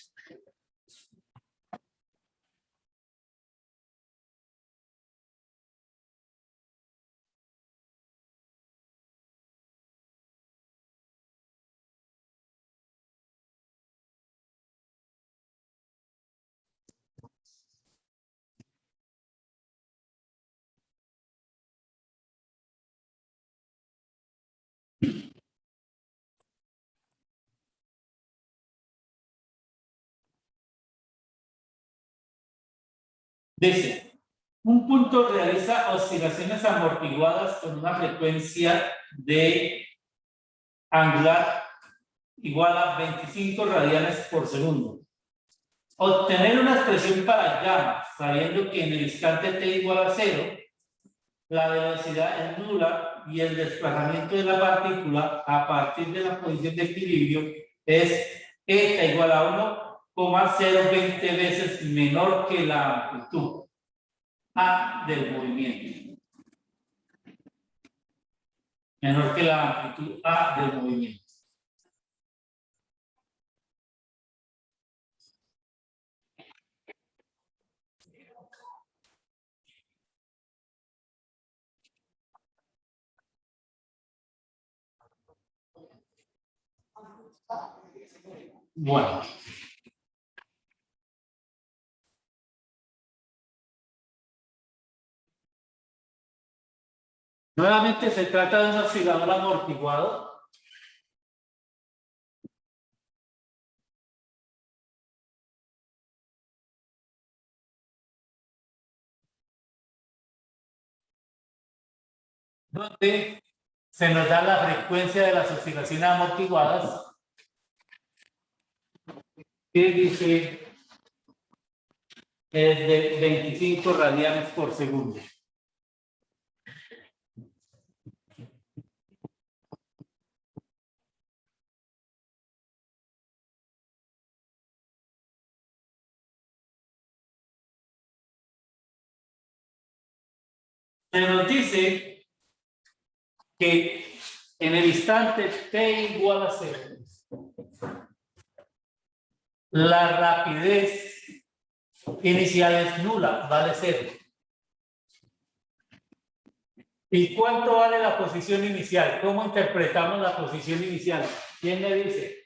Dice, un punto realiza oscilaciones amortiguadas con una frecuencia de angular igual a 25 radianes por segundo. Obtener una expresión para gamma, sabiendo que en el instante t igual a 0, la velocidad es nula y el desplazamiento de la partícula a partir de la posición de equilibrio es eta igual a 1,020 veces menor que la amplitud A del movimiento. Menor que la amplitud A del movimiento. Bueno. Nuevamente se trata de un oscilador amortiguado. Donde se nos da la frecuencia de las oscilaciones amortiguadas. Que dice es de 25 radianes por segundo. Se nos dice que en el instante t igual a 0, la rapidez inicial es nula, vale 0. ¿Y cuánto vale la posición inicial? ¿Cómo interpretamos la posición inicial? ¿Quién me dice?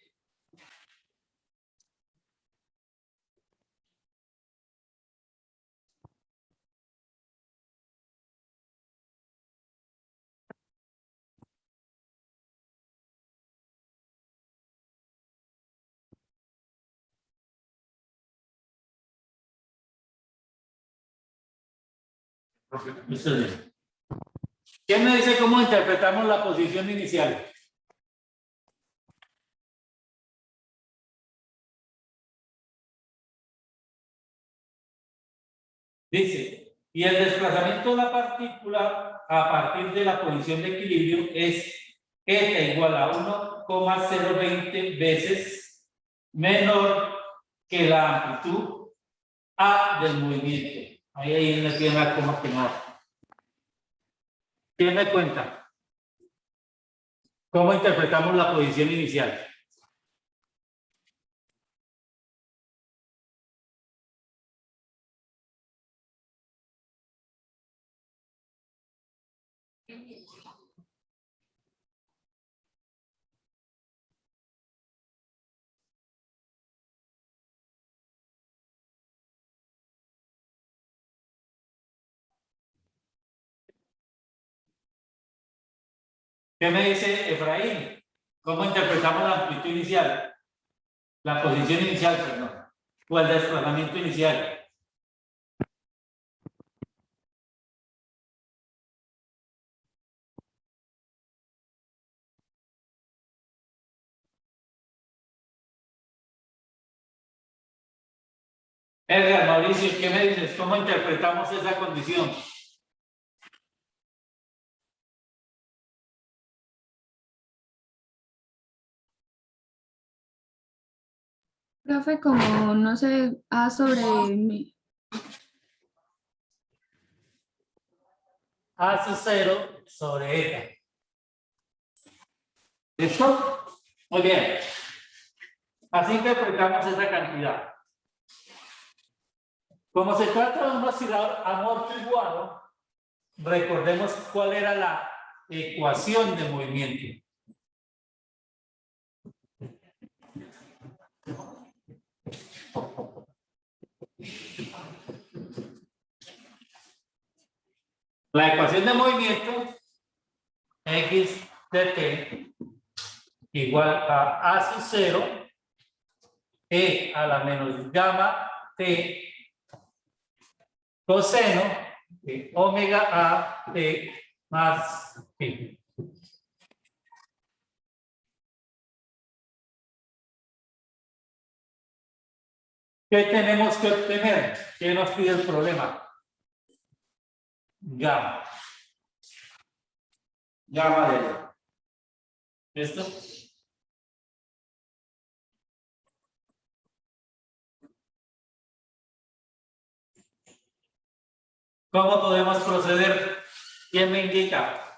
¿Quién me dice cómo interpretamos la posición inicial? Dice, y el desplazamiento de la partícula a partir de la posición de equilibrio es eta igual a 1,020 veces menor que la amplitud A del movimiento. Ahí no tiene la coma que no. ¿Quién me cuenta? ¿Cómo interpretamos la posición inicial? ¿Qué me dice Efraín? ¿Cómo interpretamos la amplitud inicial? La posición inicial, perdón. O el desplazamiento inicial. Edgar, Mauricio, ¿qué me dices? ¿Cómo interpretamos esa condición? Profe, como no sé, A sobre mi. A sub 0 sobre eta. ¿Listo? Muy bien. Así interpretamos esa cantidad. Como se trata de un oscilador amortiguado, recordemos cuál era la ecuación de movimiento. La ecuación de movimiento x de t igual a sub 0 e a la menos gamma t coseno de omega a t más pi. ¿Qué tenemos que obtener? ¿Qué nos pide el problema? Gamma. Gamma de ¿esto? ¿Cómo podemos proceder? ¿Quién me indica?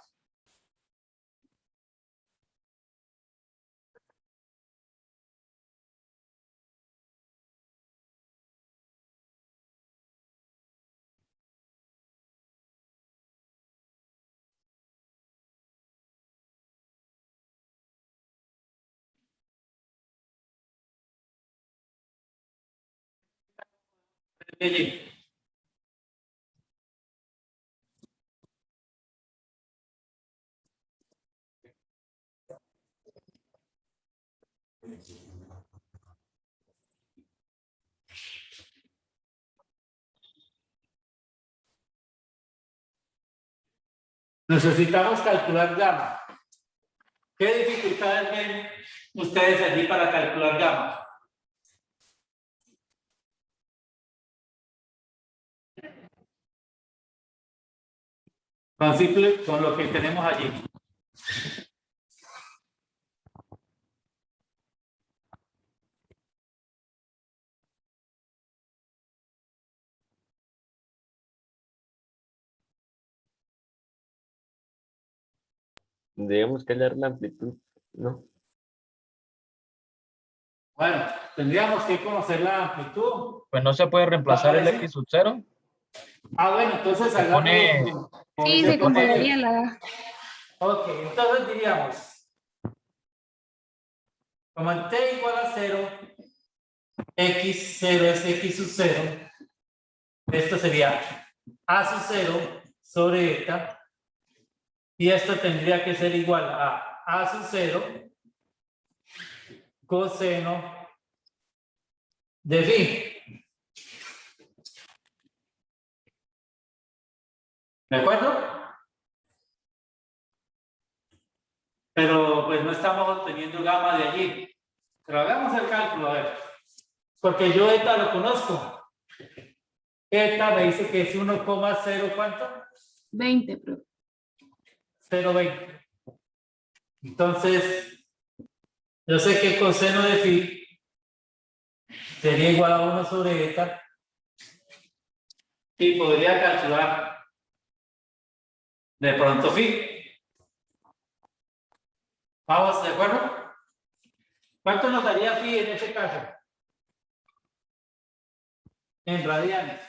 Necesitamos calcular gamma. ¿Qué dificultades ven ustedes allí para calcular gamma? Tan simple con lo que tenemos allí. Debemos calcular la amplitud, ¿no? Bueno, tendríamos que conocer la amplitud. Pues no se puede reemplazar el ¿Aparece? x sub 0. Bueno, entonces Se pone- Sí, se cancelaría la... Ok, entonces diríamos, como en t igual a 0, x0 es x sub 0, esto sería a sub 0 sobre eta, y esto tendría que ser igual a sub 0 coseno de phi. ¿De acuerdo? Pero pues no estamos obteniendo gamma de allí. Pero hagamos el cálculo, a ver. Porque yo eta lo conozco. Eta me dice que es 1,0 ¿cuánto? 20, profe. 0,20. Entonces, yo sé que el coseno de phi sería igual a 1 sobre eta. Y podría calcular de pronto phi. ¿Vamos de acuerdo? ¿Cuánto nos daría phi en este caso? En radianes.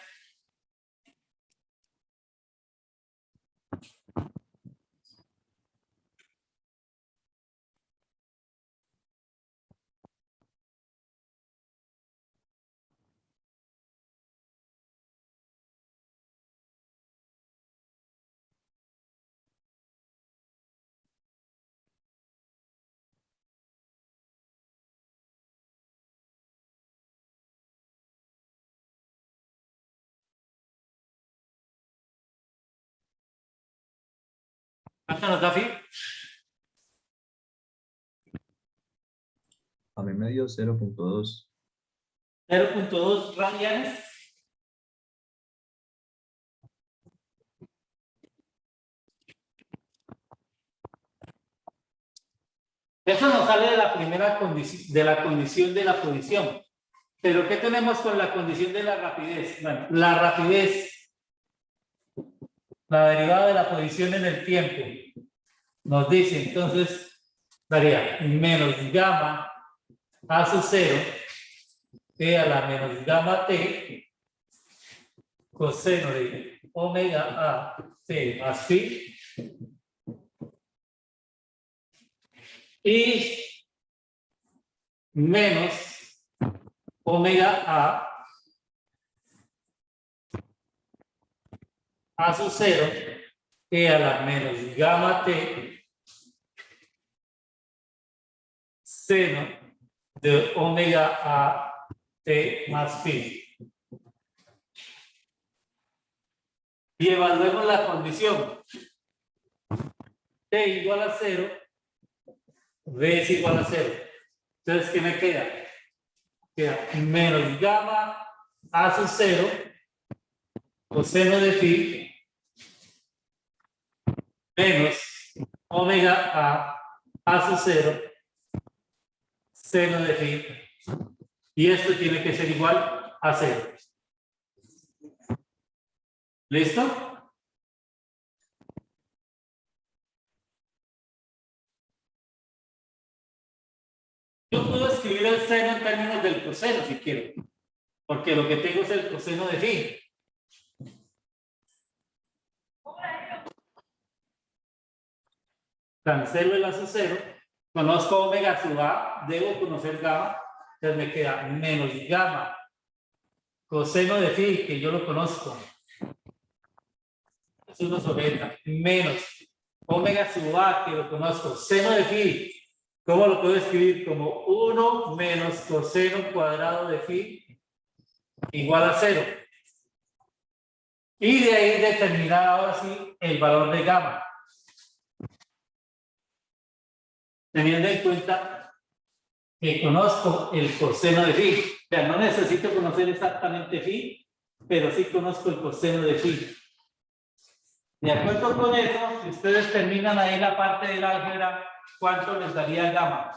¿Cuánto nos da phi? A mí me dio 0.2. 0.2 radianes. Eso nos sale de la primera condición, de la condición de la posición. Pero ¿qué tenemos con la condición de la rapidez? Bueno, la rapidez la derivada de la posición en el tiempo. Nos dice, entonces, daría menos gamma a sub 0 t a la menos gamma t coseno de omega a t más phi y menos omega a sub 0 t a la menos gamma t seno de omega a t más phi. Y evaluemos la condición. T igual a 0, B es igual a 0. Entonces, ¿qué me queda? Queda menos gamma a sub 0 coseno de phi menos omega a sub 0 seno de phi. Y esto tiene que ser igual a 0. ¿Listo? Yo puedo escribir el seno en términos del coseno si quiero, porque lo que tengo es el coseno de phi. Cancelo el a sub 0, conozco omega sub a, debo conocer gamma, entonces me queda menos gamma coseno de phi, que yo lo conozco, es 1 sobre eta, menos omega sub a, que lo conozco, seno de phi. ¿Cómo lo puedo escribir? Como 1 menos coseno cuadrado de phi igual a 0. Y de ahí determinar ahora sí el valor de gamma. Teniendo en cuenta que conozco el coseno de phi. O sea, no necesito conocer exactamente phi, pero sí conozco el coseno de phi. De acuerdo con eso, si ustedes terminan ahí la parte del álgebra, ¿cuánto les daría gamma?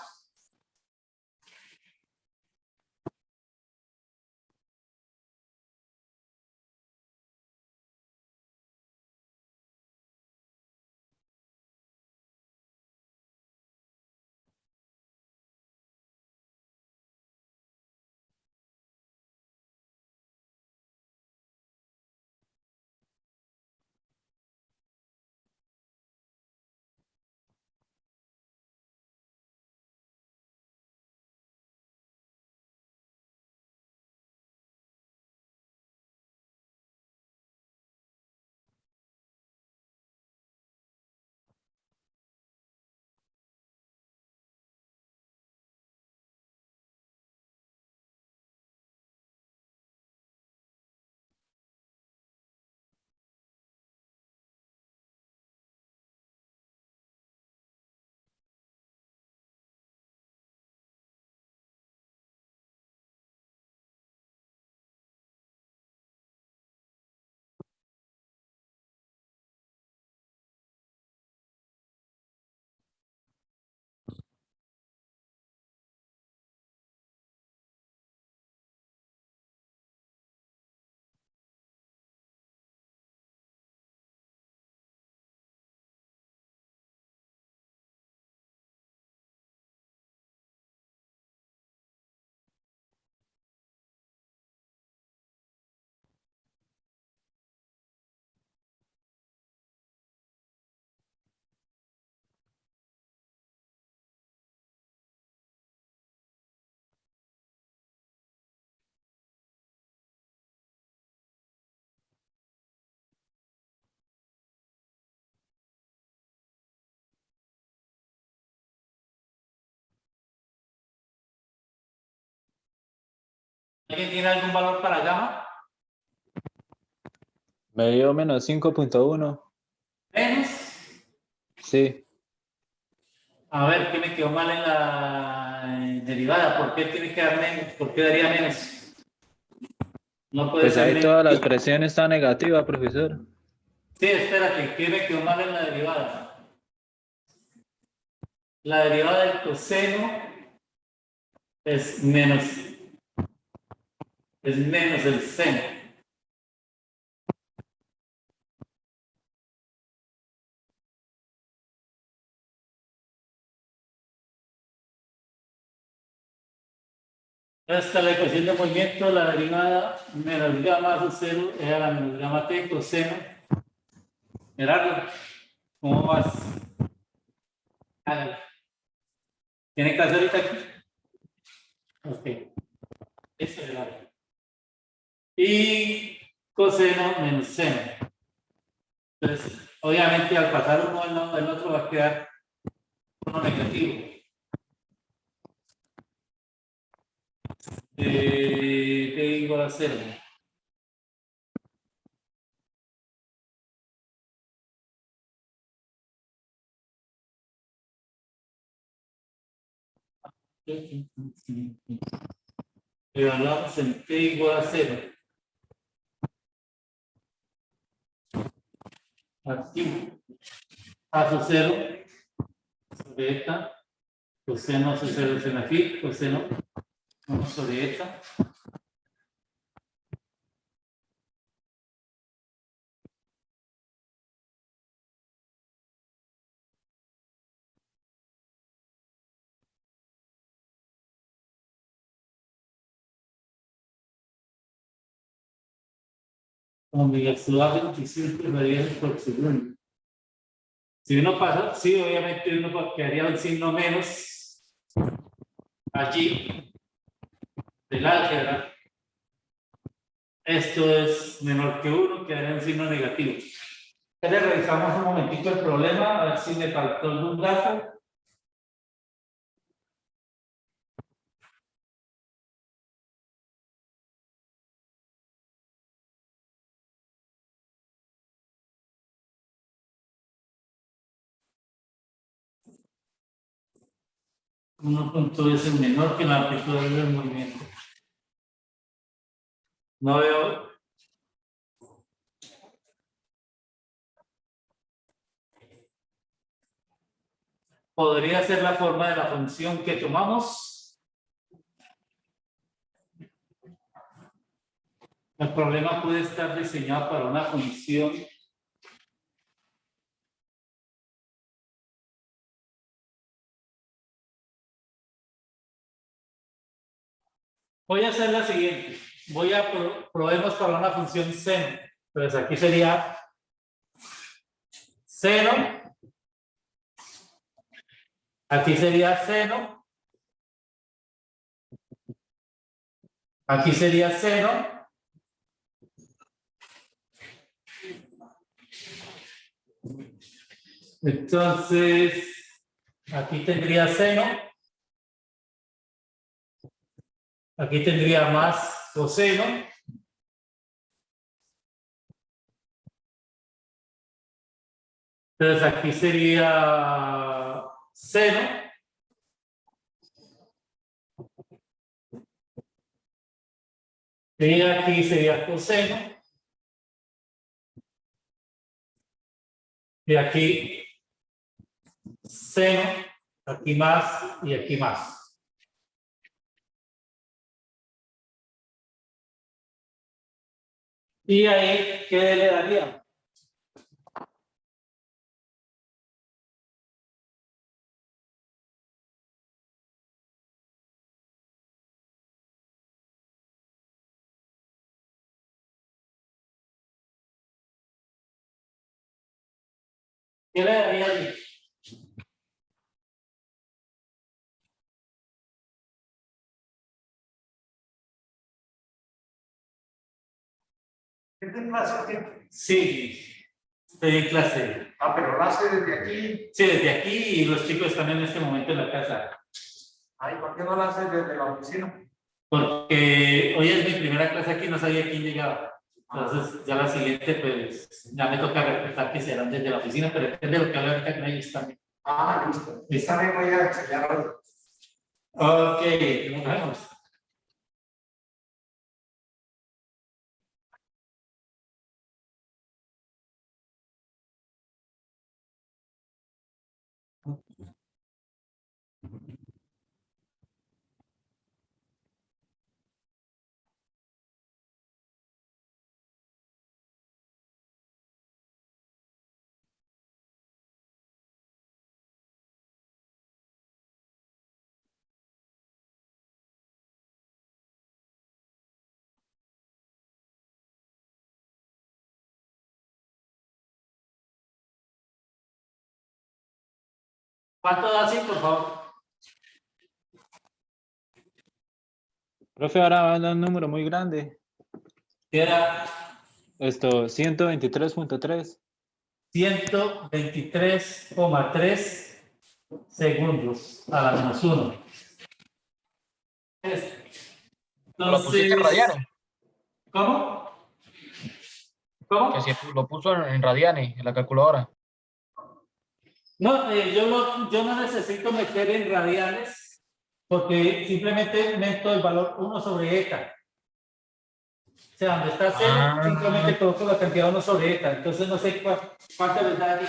¿Alguien tiene algún valor para gamma? Me dio menos 5.1. Menos. Sí. A ver, ¿qué me quedó mal en la derivada? ¿Por qué tiene que dar menos? ¿Por qué daría menos? No puede Pues ser ahí menos. toda la expresión está negativa, profesor. Sí, espérate, ¿qué me quedó mal en la derivada? La derivada del coseno es menos el seno. Esta la ecuación de movimiento, la derivada menos gamma a su cero es la menos gamma t coseno. Gerardo, ¿cómo vas? Hágale. ¿Tiene clase ahorita aquí? Ok. Eso es Gerardo. Y coseno menos seno. Entonces, obviamente al pasar uno al otro va a quedar uno negativo. T igual a 0. Evaluamos en T igual a 0. Aquí, a su 0, sobre esta, coseno a su 0 es aquí, coseno 1 sobre esta. Omega 25 radianes por segundo. Si uno pasa, sí, obviamente uno quedaría un signo menos allí del álgebra. Esto es menor que 1, quedaría un signo negativo. Le revisamos un momentito el problema, a ver si me faltó algún dato. Uno punto es el menor que la amplitud del movimiento. No veo. Podría ser la forma de la función que tomamos. El problema puede estar diseñado para una función voy a hacer la siguiente. Probemos para una función seno. Entonces aquí sería seno. Aquí sería seno. Aquí sería seno. Entonces, aquí tendría seno. Aquí tendría más coseno. Entonces aquí sería seno. Y aquí sería coseno. Y aquí seno. Aquí más y aquí más. Y ahí, ¿qué le daría? ¿Qué le daría ahí? ¿Este es clase? Sí, estoy en clase. Ah, pero la hace desde aquí. Sí, desde aquí y los chicos están en este momento en la casa. Ay, ¿por qué no la hace desde la oficina? Porque hoy es mi primera clase aquí, no sabía quién llegaba. Entonces, ya la siguiente, pues, ya me toca respetar que serán desde la oficina, pero depende de lo que haga ahorita con ellos también. Ah, listo. Esta vez voy a enseñar algo. Ok, nos vemos. ¿Cuánto da así, por favor? Profe, ahora va a dar un número muy grande. Que era Esto, 123.3. 123,3 segundos a la menos 1. Lo pusiste en radianes. ¿Cómo? ¿Cómo? Que si lo puso en radianes, en la calculadora. No, yo no necesito meter en radianes porque simplemente meto el valor 1 sobre eta. O sea, donde está 0, simplemente coloco la cantidad 1 sobre eta. Entonces no sé cuánto les da aquí.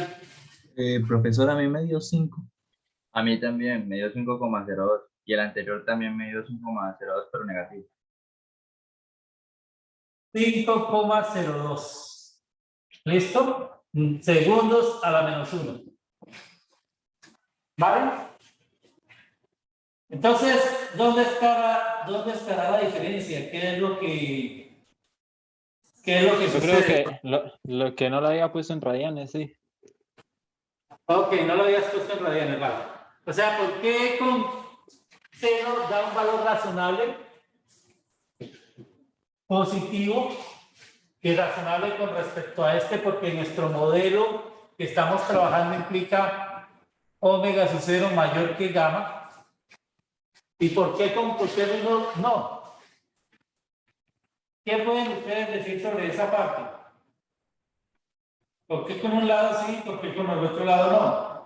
Profesor, a mí me dio 5. A mí también me dio 5,02 y el anterior también me dio 5,02 pero negativo. 5,02. ¿Listo? Segundos a la menos 1. ¿Vale? Entonces, ¿dónde estará la diferencia? ¿Qué es lo que Yo creo sucede? que lo que no lo había puesto en radianes, sí. Ok, no lo habías puesto en radianes, vale. O sea, ¿por qué con 0 da un valor razonable? Positivo, que razonable con respecto a este, porque nuestro modelo que estamos trabajando implica omega sub 0 mayor que gamma. ¿Y por qué con uno no? ¿Qué pueden ustedes decir sobre esa parte? ¿Por qué con un lado sí, por qué con el otro lado no?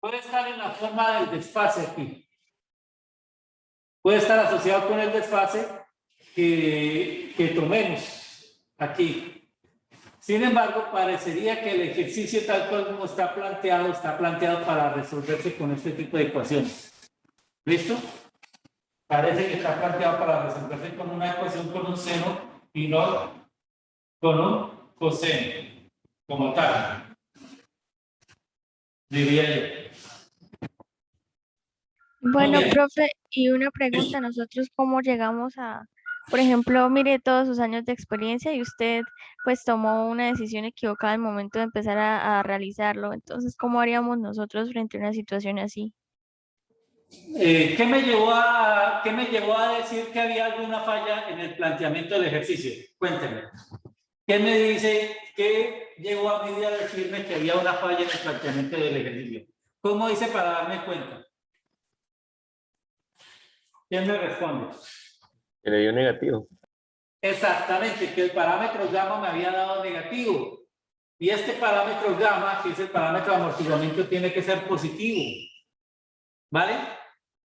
Puede estar en la forma del desfase aquí. Puede estar asociado con el desfase que tomemos aquí. Sin embargo, parecería que el ejercicio tal cual como está planteado para resolverse con este tipo de ecuaciones. ¿Listo? Parece que está planteado para resolverse con una ecuación con un seno y no con un coseno, como tal. Diría yo. Bueno, bien. profe, y una pregunta, nosotros cómo llegamos a, por ejemplo, mire todos sus años de experiencia y usted pues tomó una decisión equivocada al momento de empezar a realizarlo, entonces, ¿cómo haríamos nosotros frente a una situación así? ¿Qué me llevó a decir que había alguna falla en el planteamiento del ejercicio? Cuénteme. ¿Qué me dice? ¿Qué llegó a mí a decirme que había una falla en el planteamiento del ejercicio? ¿Cómo hice para darme cuenta? ¿Quién me responde? Que le dio negativo. Exactamente, que el parámetro gamma me había dado negativo. Y este parámetro gamma, que es el parámetro de amortiguamiento, tiene que ser positivo. ¿Vale?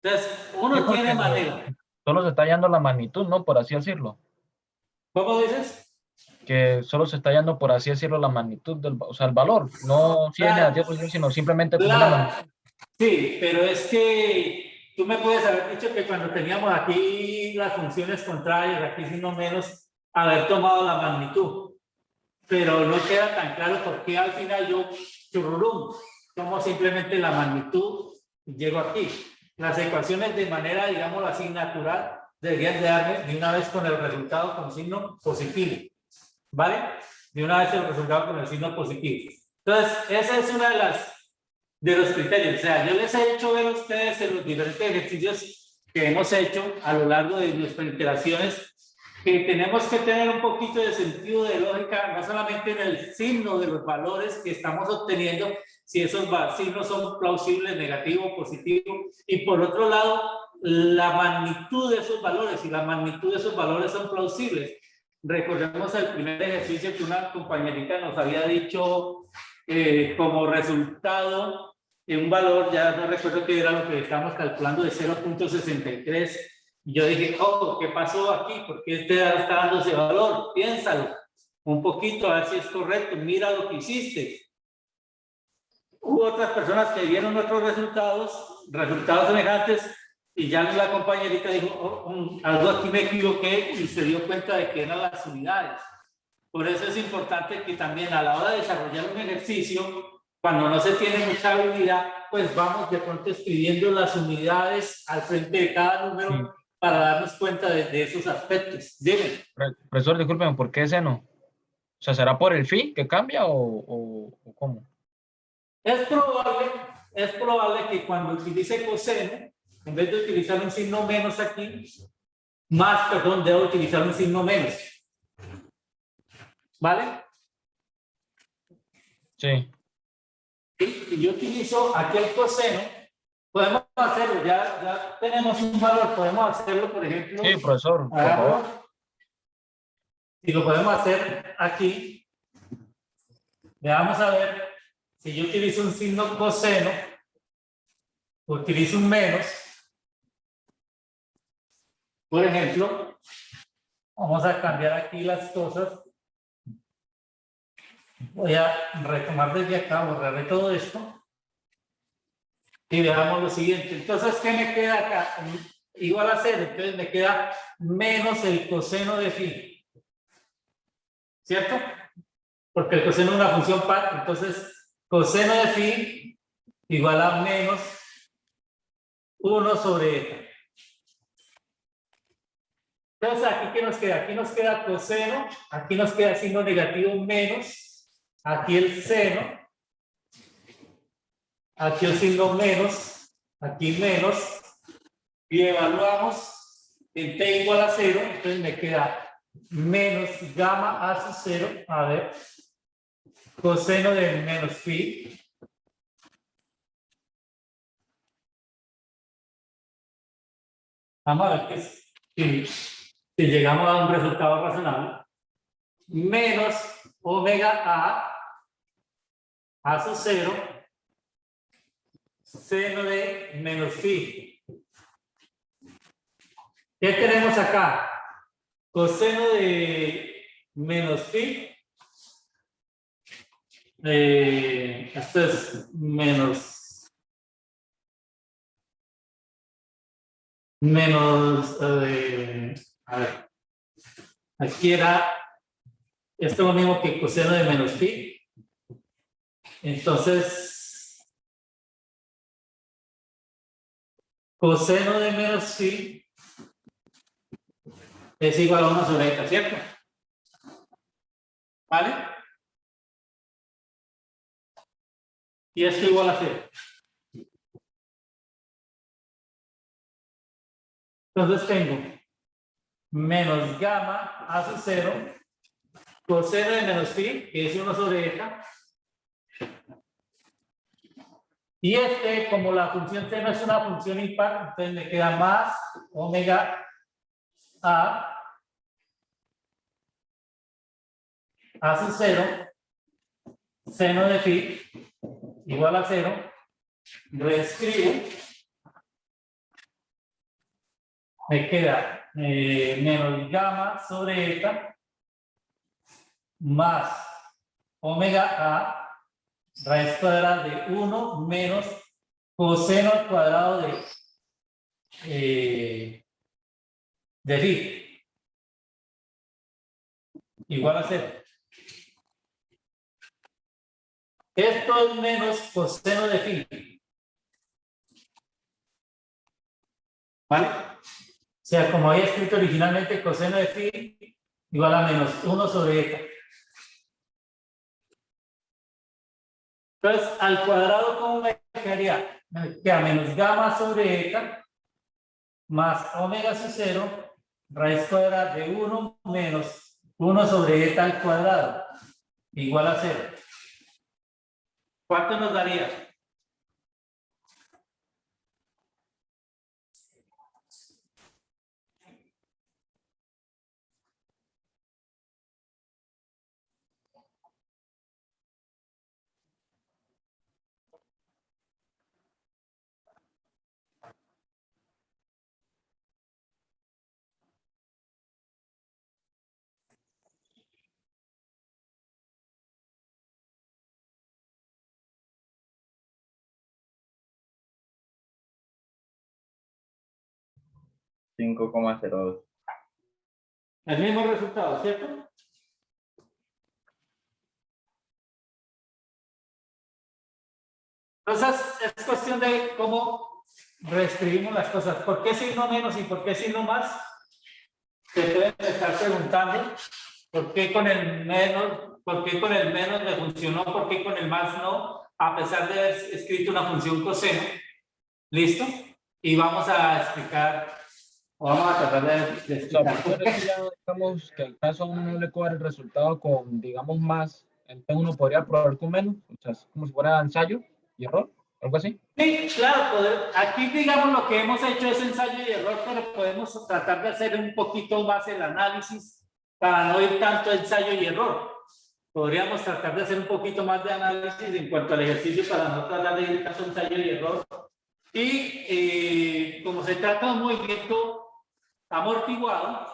Entonces, uno Sí, tiene manera. Solo se está hallando la magnitud, ¿no? Por así decirlo. ¿Cómo dices? Que solo se está hallando, por así decirlo, la magnitud o sea, el valor. No si es Claro. negativo, sino simplemente como una Claro. magnitud. Sí, pero es que tú me puedes haber dicho que cuando teníamos aquí las funciones contrarias, aquí sino menos, haber tomado la magnitud. Pero no queda tan claro por qué al final yo churrurum, tomo simplemente la magnitud y llego aquí. Las ecuaciones de manera, digámoslo así, natural, deberían de darme de una vez con el resultado con signo positivo. ¿Vale? De una vez el resultado con el signo positivo. Entonces, esa es una de los criterios. O sea, yo les he hecho ver a ustedes en los diferentes ejercicios que hemos hecho a lo largo de nuestras interacciones que tenemos que tener un poquito de sentido de lógica, no solamente en el signo de los valores que estamos obteniendo, si esos signos son plausibles, negativo, positivo, y por otro lado, la magnitud de esos valores, y la magnitud de esos valores son plausibles. Recordemos el primer ejercicio que una compañerita nos había dicho como resultado de un valor, ya no recuerdo qué era lo que estábamos calculando, de 0.63. Y yo dije, oh, ¿qué pasó aquí? ¿Por qué está dando ese valor? Piénsalo un poquito, a ver si es correcto. Mira lo que hiciste. Hubo otras personas que dieron otros resultados semejantes, y ya la compañerita dijo, oh, algo aquí me equivoqué, y se dio cuenta de que eran las unidades. Por eso es importante que también a la hora de desarrollar un ejercicio, cuando no se tiene mucha habilidad, pues vamos de pronto escribiendo las unidades al frente de cada número, para darnos cuenta de esos aspectos. Dime. Profesor, discúlpeme, ¿por qué seno? O sea, ¿será por el phi que cambia o cómo? Es probable que cuando utilice coseno, en vez de utilizar un signo menos aquí, debo utilizar un signo menos. ¿Vale? Sí. Si yo utilizo aquí el coseno, podemos hacerlo, ya tenemos un valor, podemos hacerlo, por ejemplo. Sí, profesor, por favor. Si lo podemos hacer aquí, vamos a ver, si yo utilizo un signo coseno, utilizo un menos, por ejemplo, vamos a cambiar aquí las cosas. Voy a retomar desde acá, borraré todo esto. Y veamos lo siguiente. Entonces, ¿qué me queda acá? Igual a 0. Entonces me queda menos el coseno de phi. ¿Cierto? Porque el coseno es una función par. Entonces, coseno de phi igual a menos 1 sobre eta. Entonces, ¿aquí qué nos queda? Aquí nos queda coseno. Aquí nos queda signo negativo menos. Aquí el seno. Aquí el signo menos, aquí menos, y evaluamos en t igual a 0, entonces me queda menos gamma a su 0, a ver, coseno de menos phi, vamos a ver si llegamos a un resultado razonable, menos omega a su 0, seno de menos phi. ¿Qué tenemos acá? Coseno de menos phi. Esto es a ver, aquí era, esto es lo mismo que coseno de menos phi. Entonces, coseno de menos phi es igual a 1 sobre eta, ¿cierto? ¿Vale? Y esto igual a 0. Entonces tengo menos gamma a su 0, coseno de menos phi, que es 1 sobre eta. Y como la función seno es una función impar, entonces me queda más omega a su 0, seno de phi igual a 0, reescribo, me queda menos gamma sobre eta más omega a raíz cuadrada de 1 menos coseno al cuadrado de phi igual a 0. Esto es menos coseno de phi. ¿Vale? O sea, como había escrito originalmente, coseno de phi igual a menos 1 sobre eta. Entonces, al cuadrado, ¿cómo me quedaría? Me queda menos gamma sobre eta más omega su 0 raíz cuadrada de 1 menos 1 sobre eta al cuadrado igual a 0. ¿Cuánto nos daría? $5,02. El mismo resultado, ¿cierto? Entonces, es cuestión de cómo reescribimos las cosas. ¿Por qué signo menos y por qué signo más? Se pueden estar preguntando. ¿Por qué con el menos? ¿Por qué con el menos me funcionó? ¿Por qué con el más no? A pesar de haber escrito una función coseno. ¿Listo? Y vamos a explicar, o vamos a tratar de O sea, explicar. por eso ya digamos que el caso a uno no le cuadra el resultado con, digamos, más, entonces uno podría probar con menos, o sea, es como si fuera ensayo y error, algo así. Sí, claro, aquí digamos lo que hemos hecho es ensayo y error, pero podemos tratar de hacer un poquito más el análisis para no ir tanto a ensayo y error. Podríamos tratar de hacer un poquito más de análisis en cuanto al ejercicio para no tratar de ir tanto a ensayo y error. Y como se trata de un movimiento amortiguado,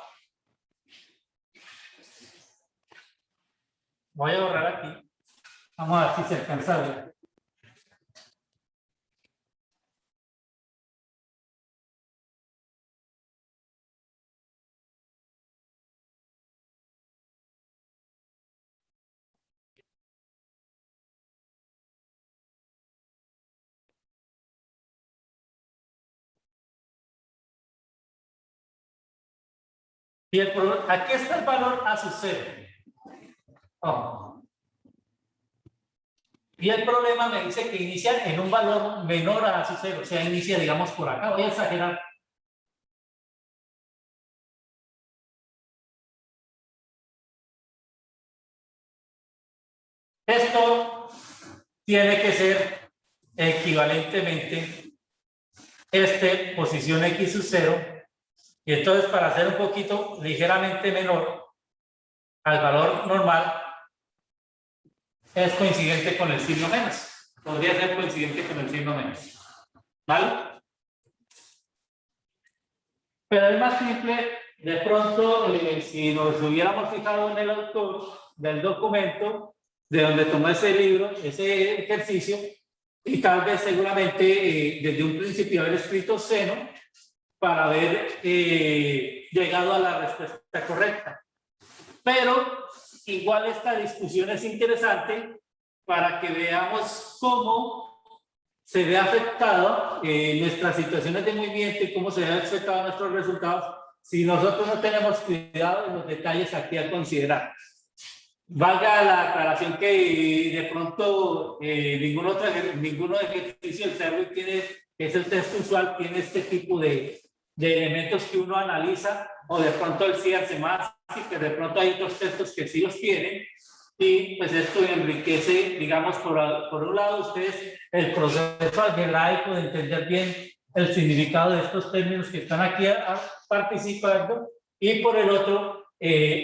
voy a borrar aquí. Vamos a ver si se alcanza a ver. Y aquí está el valor a su 0. Oh. Y el problema me dice que inicia en un valor menor a su 0. O sea, inicia, digamos, por acá. Voy a exagerar. Esto tiene que ser equivalentemente posición x sub 0. Y entonces, para hacer un poquito ligeramente menor al valor normal, es coincidente con el signo menos. Podría ser coincidente con el signo menos. ¿Vale? Pero es más simple, de pronto, si nos hubiéramos fijado en el autor del documento, de donde tomó ese libro, ese ejercicio, y tal vez seguramente desde un principio haber escrito seno para haber llegado a la respuesta correcta. Pero igual esta discusión es interesante para que veamos cómo se ve afectado nuestras situaciones de movimiento y cómo se ve afectado nuestros resultados si nosotros no tenemos cuidado en los detalles aquí a considerar. Valga la aclaración que de pronto ninguno de ejercicio del cerebro tiene, que es el test usual, tiene este tipo de elementos que uno analiza, o de pronto el CIARC más, que de pronto hay otros textos que sí los tienen, y pues esto enriquece, digamos, por un lado ustedes el proceso algebraico de entender bien el significado de estos términos que están aquí participando, y por el otro,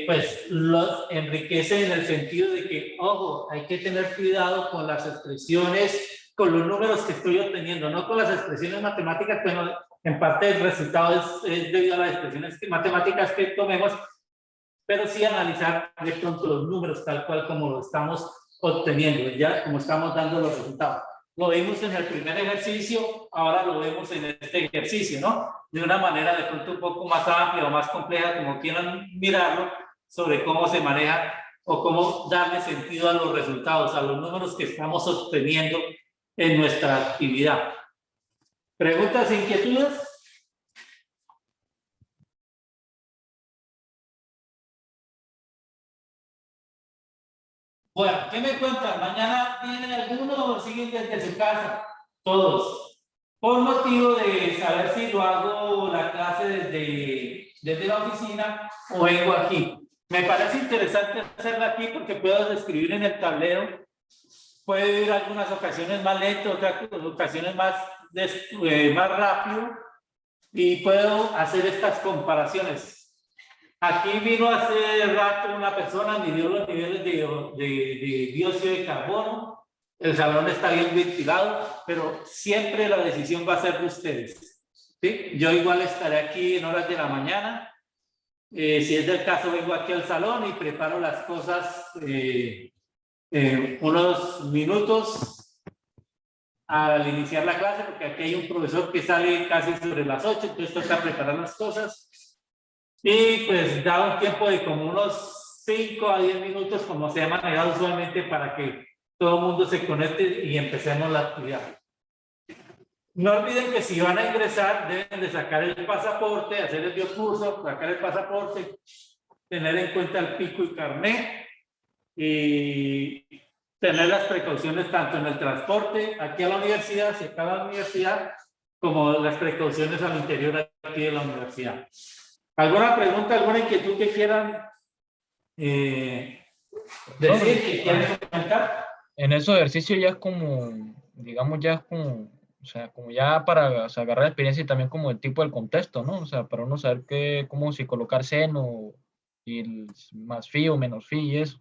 pues los enriquece en el sentido de que, ojo, hay que tener cuidado con las expresiones, con los números que estoy obteniendo, no con las expresiones matemáticas, pero en parte el resultado es debido a las expresiones matemáticas que tomemos, pero sí analizar de pronto los números tal cual como lo estamos obteniendo, ya como estamos dando los resultados. Lo vimos en el primer ejercicio, ahora lo vemos en este ejercicio, ¿no? De una manera de pronto un poco más amplia o más compleja, como quieran mirarlo, sobre cómo se maneja o cómo darle sentido a los resultados, a los números que estamos obteniendo en nuestra actividad. ¿Preguntas, inquietudes? Bueno, ¿qué me cuentan? ¿Mañana vienen algunos o siguen desde su casa? Todos. Por motivo de saber si lo hago la clase desde la oficina o vengo aquí. Me parece interesante hacerla aquí porque puedo escribir en el tablero. Puedo ir algunas ocasiones más lento, otras ocasiones más rápido. Y puedo hacer estas comparaciones. Aquí vino hace rato una persona, midió los niveles de dióxido de carbono. El salón está bien ventilado, pero siempre la decisión va a ser de ustedes. ¿Sí? Yo igual estaré aquí en horas de la mañana. Si es del caso, vengo aquí al salón y preparo las cosas unos minutos al iniciar la clase, porque aquí hay un profesor que sale casi sobre las 8, entonces toca preparar las cosas. Y pues da un tiempo de como unos 5 a 10 minutos, como se ha manejado usualmente, para que todo el mundo se conecte y empecemos la actividad. No olviden que si van a ingresar, deben de sacar el pasaporte, hacer el biocurso, sacar el pasaporte, tener en cuenta el pico y carnet y tener las precauciones tanto en el transporte aquí a la universidad, si acaba la universidad, como las precauciones al interior aquí de la universidad. ¿Alguna pregunta, alguna inquietud que quieran decir, que quieran comentar? En esos ejercicios ya es como, digamos, ya es como, o sea, como ya para, o sea, agarrar experiencia y también como el tipo del contexto, ¿no? O sea, para uno saber qué, cómo si colocar seno y más phi o menos phi y eso.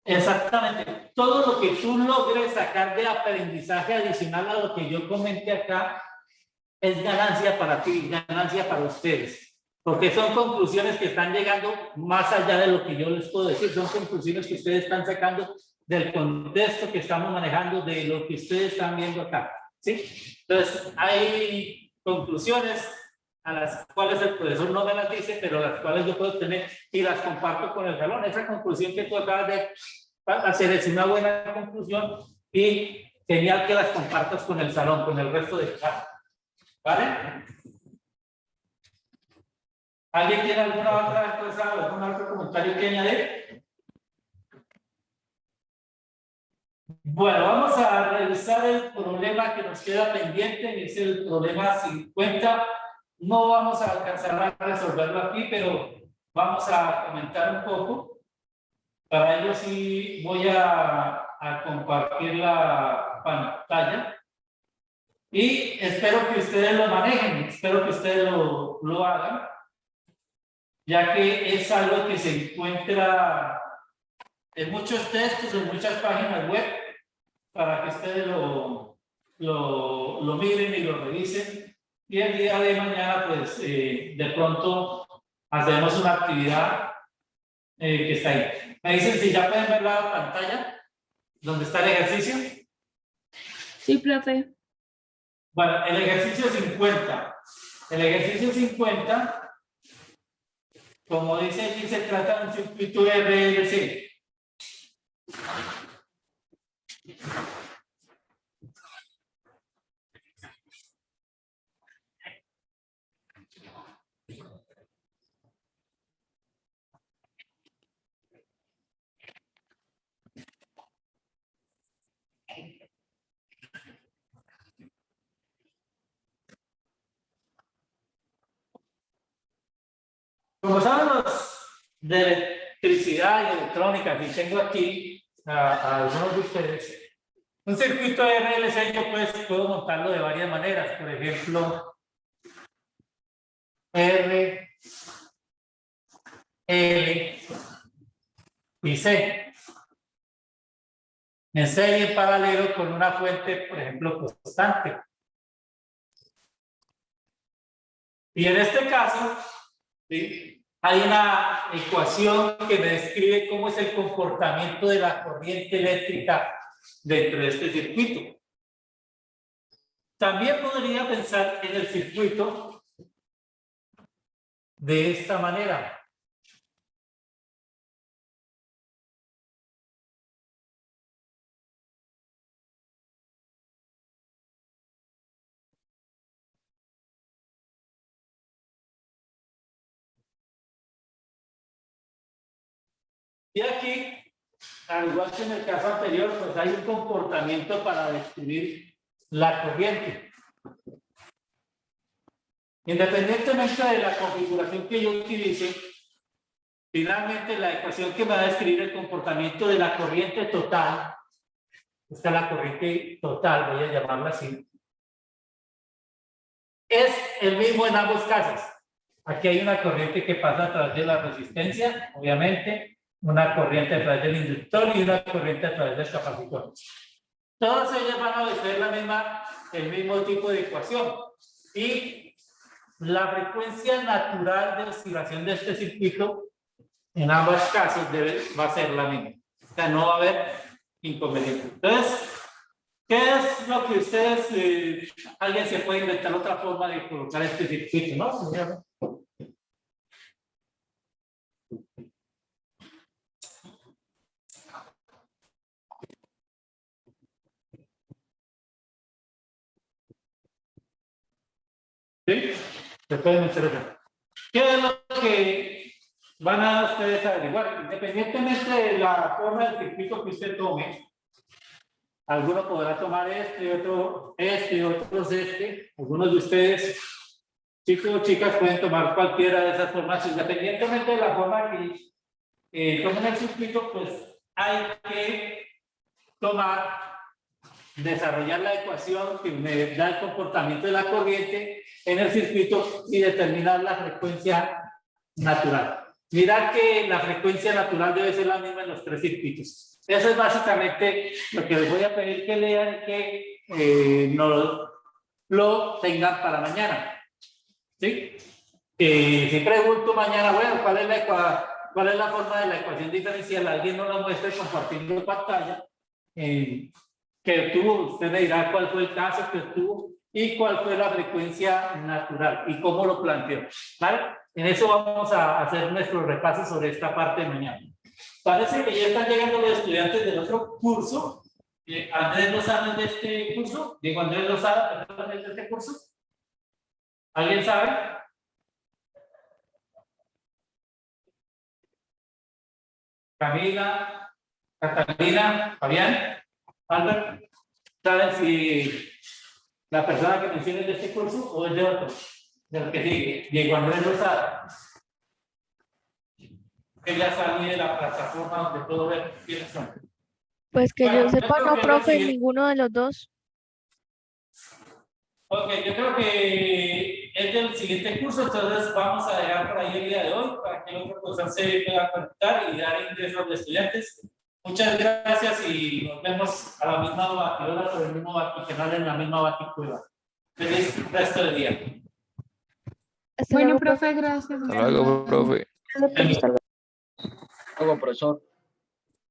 Exactamente. Todo lo que tú logres sacar de aprendizaje adicional a lo que yo comenté acá es ganancia para ti, ganancia para ustedes. Porque son conclusiones que están llegando más allá de lo que yo les puedo decir. Son conclusiones que ustedes están sacando del contexto que estamos manejando, de lo que ustedes están viendo acá. ¿Sí? Entonces, hay conclusiones a las cuales el profesor no me las dice, pero las cuales yo puedo tener y las comparto con el salón. Esa conclusión que tú acabas de hacer es una buena conclusión y genial que las compartas con el salón, con el resto de clase. ¿Vale? ¿Alguien tiene alguna otra cosa, algún otro comentario que añadir? Bueno, vamos a revisar el problema que nos queda pendiente, es el problema 50. No vamos a alcanzar a resolverlo aquí, pero vamos a comentar un poco. Para ello sí voy a compartir la pantalla. Y espero que ustedes lo manejen, espero que ustedes lo hagan, ya que es algo que se encuentra en muchos textos, en muchas páginas web, para que ustedes lo miren y lo revisen. Y el día de mañana, pues, de pronto hacemos una actividad que está ahí. Me dicen si ya pueden ver la pantalla, donde está el ejercicio. Sí, profe. Bueno, el ejercicio 50. El ejercicio 50, como dice aquí, se trata de un circuito RLC. Como saben los de electricidad y electrónica, que tengo aquí a algunos de ustedes, un circuito RLC yo puedo montarlo de varias maneras. Por ejemplo, R, L y C. En serie en paralelo con una fuente, por ejemplo, constante. Y en este caso, ¿sí?, hay una ecuación que me describe cómo es el comportamiento de la corriente eléctrica dentro de este circuito. También podría pensar en el circuito de esta manera. Y aquí, al igual que en el caso anterior, pues hay un comportamiento para describir la corriente. Independientemente de la configuración que yo utilice, finalmente la ecuación que me va a describir el comportamiento de la corriente total, esta es la corriente total, voy a llamarla así, es el mismo en ambos casos. Aquí hay una corriente que pasa a través de la resistencia, obviamente, una corriente a través del inductor y una corriente a través del capacitor. Todas ellas van a obedecer el mismo tipo de ecuación. Y la frecuencia natural de oscilación de este circuito, en ambos casos, va a ser la misma. O sea, no va a haber inconveniente. Entonces, ¿qué es lo que ustedes, alguien se puede inventar otra forma de colocar este circuito, ¿no? ¿Sí? Se pueden meter acá. ¿Qué es lo que van a ustedes a averiguar? Independientemente de la forma del circuito que usted tome, alguno podrá tomar este, otros este. Algunos de ustedes, chicos o chicas, pueden tomar cualquiera de esas formas. Independientemente de la forma que tomen el circuito, pues hay que desarrollar la ecuación que me da el comportamiento de la corriente en el circuito y determinar la frecuencia natural. Mirad que la frecuencia natural debe ser la misma en los tres circuitos. Eso es básicamente lo que les voy a pedir que lean y que nos lo tengan para mañana. ¿Sí? Si pregunto mañana, bueno, ¿cuál es la forma de la ecuación diferencial? Alguien nos la muestra compartiendo pantalla. Que tuvo, usted me dirá cuál fue el caso que tuvo y cuál fue la frecuencia natural y cómo lo planteó. ¿Vale? En eso vamos a hacer nuestro repaso sobre esta parte de mañana. Parece que ya están llegando los estudiantes del otro curso. Andrés Lozano de este curso. Diego Andrés Lozano de este curso. ¿Alguien sabe? Camila, Catalina, Fabián, Albert. ¿Saben si la persona que menciona es de este curso o es de otro? De lo que sigue. Diego Andrés Lozano. Que ya salí de la plataforma donde puedo ver quiénes son. Pues que Bueno, yo sepa, creo no, que profe, sí. ninguno de los dos. Ok, yo creo que es del siguiente curso, entonces vamos a dejar por ahí el día de hoy para que el otro profesor se pueda conectar y dar ingreso a los estudiantes. Muchas gracias y nos vemos a la misma batidora por el mismo baticanal en la misma baticueva. Feliz resto del día. Hasta Bueno, luego, profe, gracias. Hasta luego, profe. profe. Luego, profesor.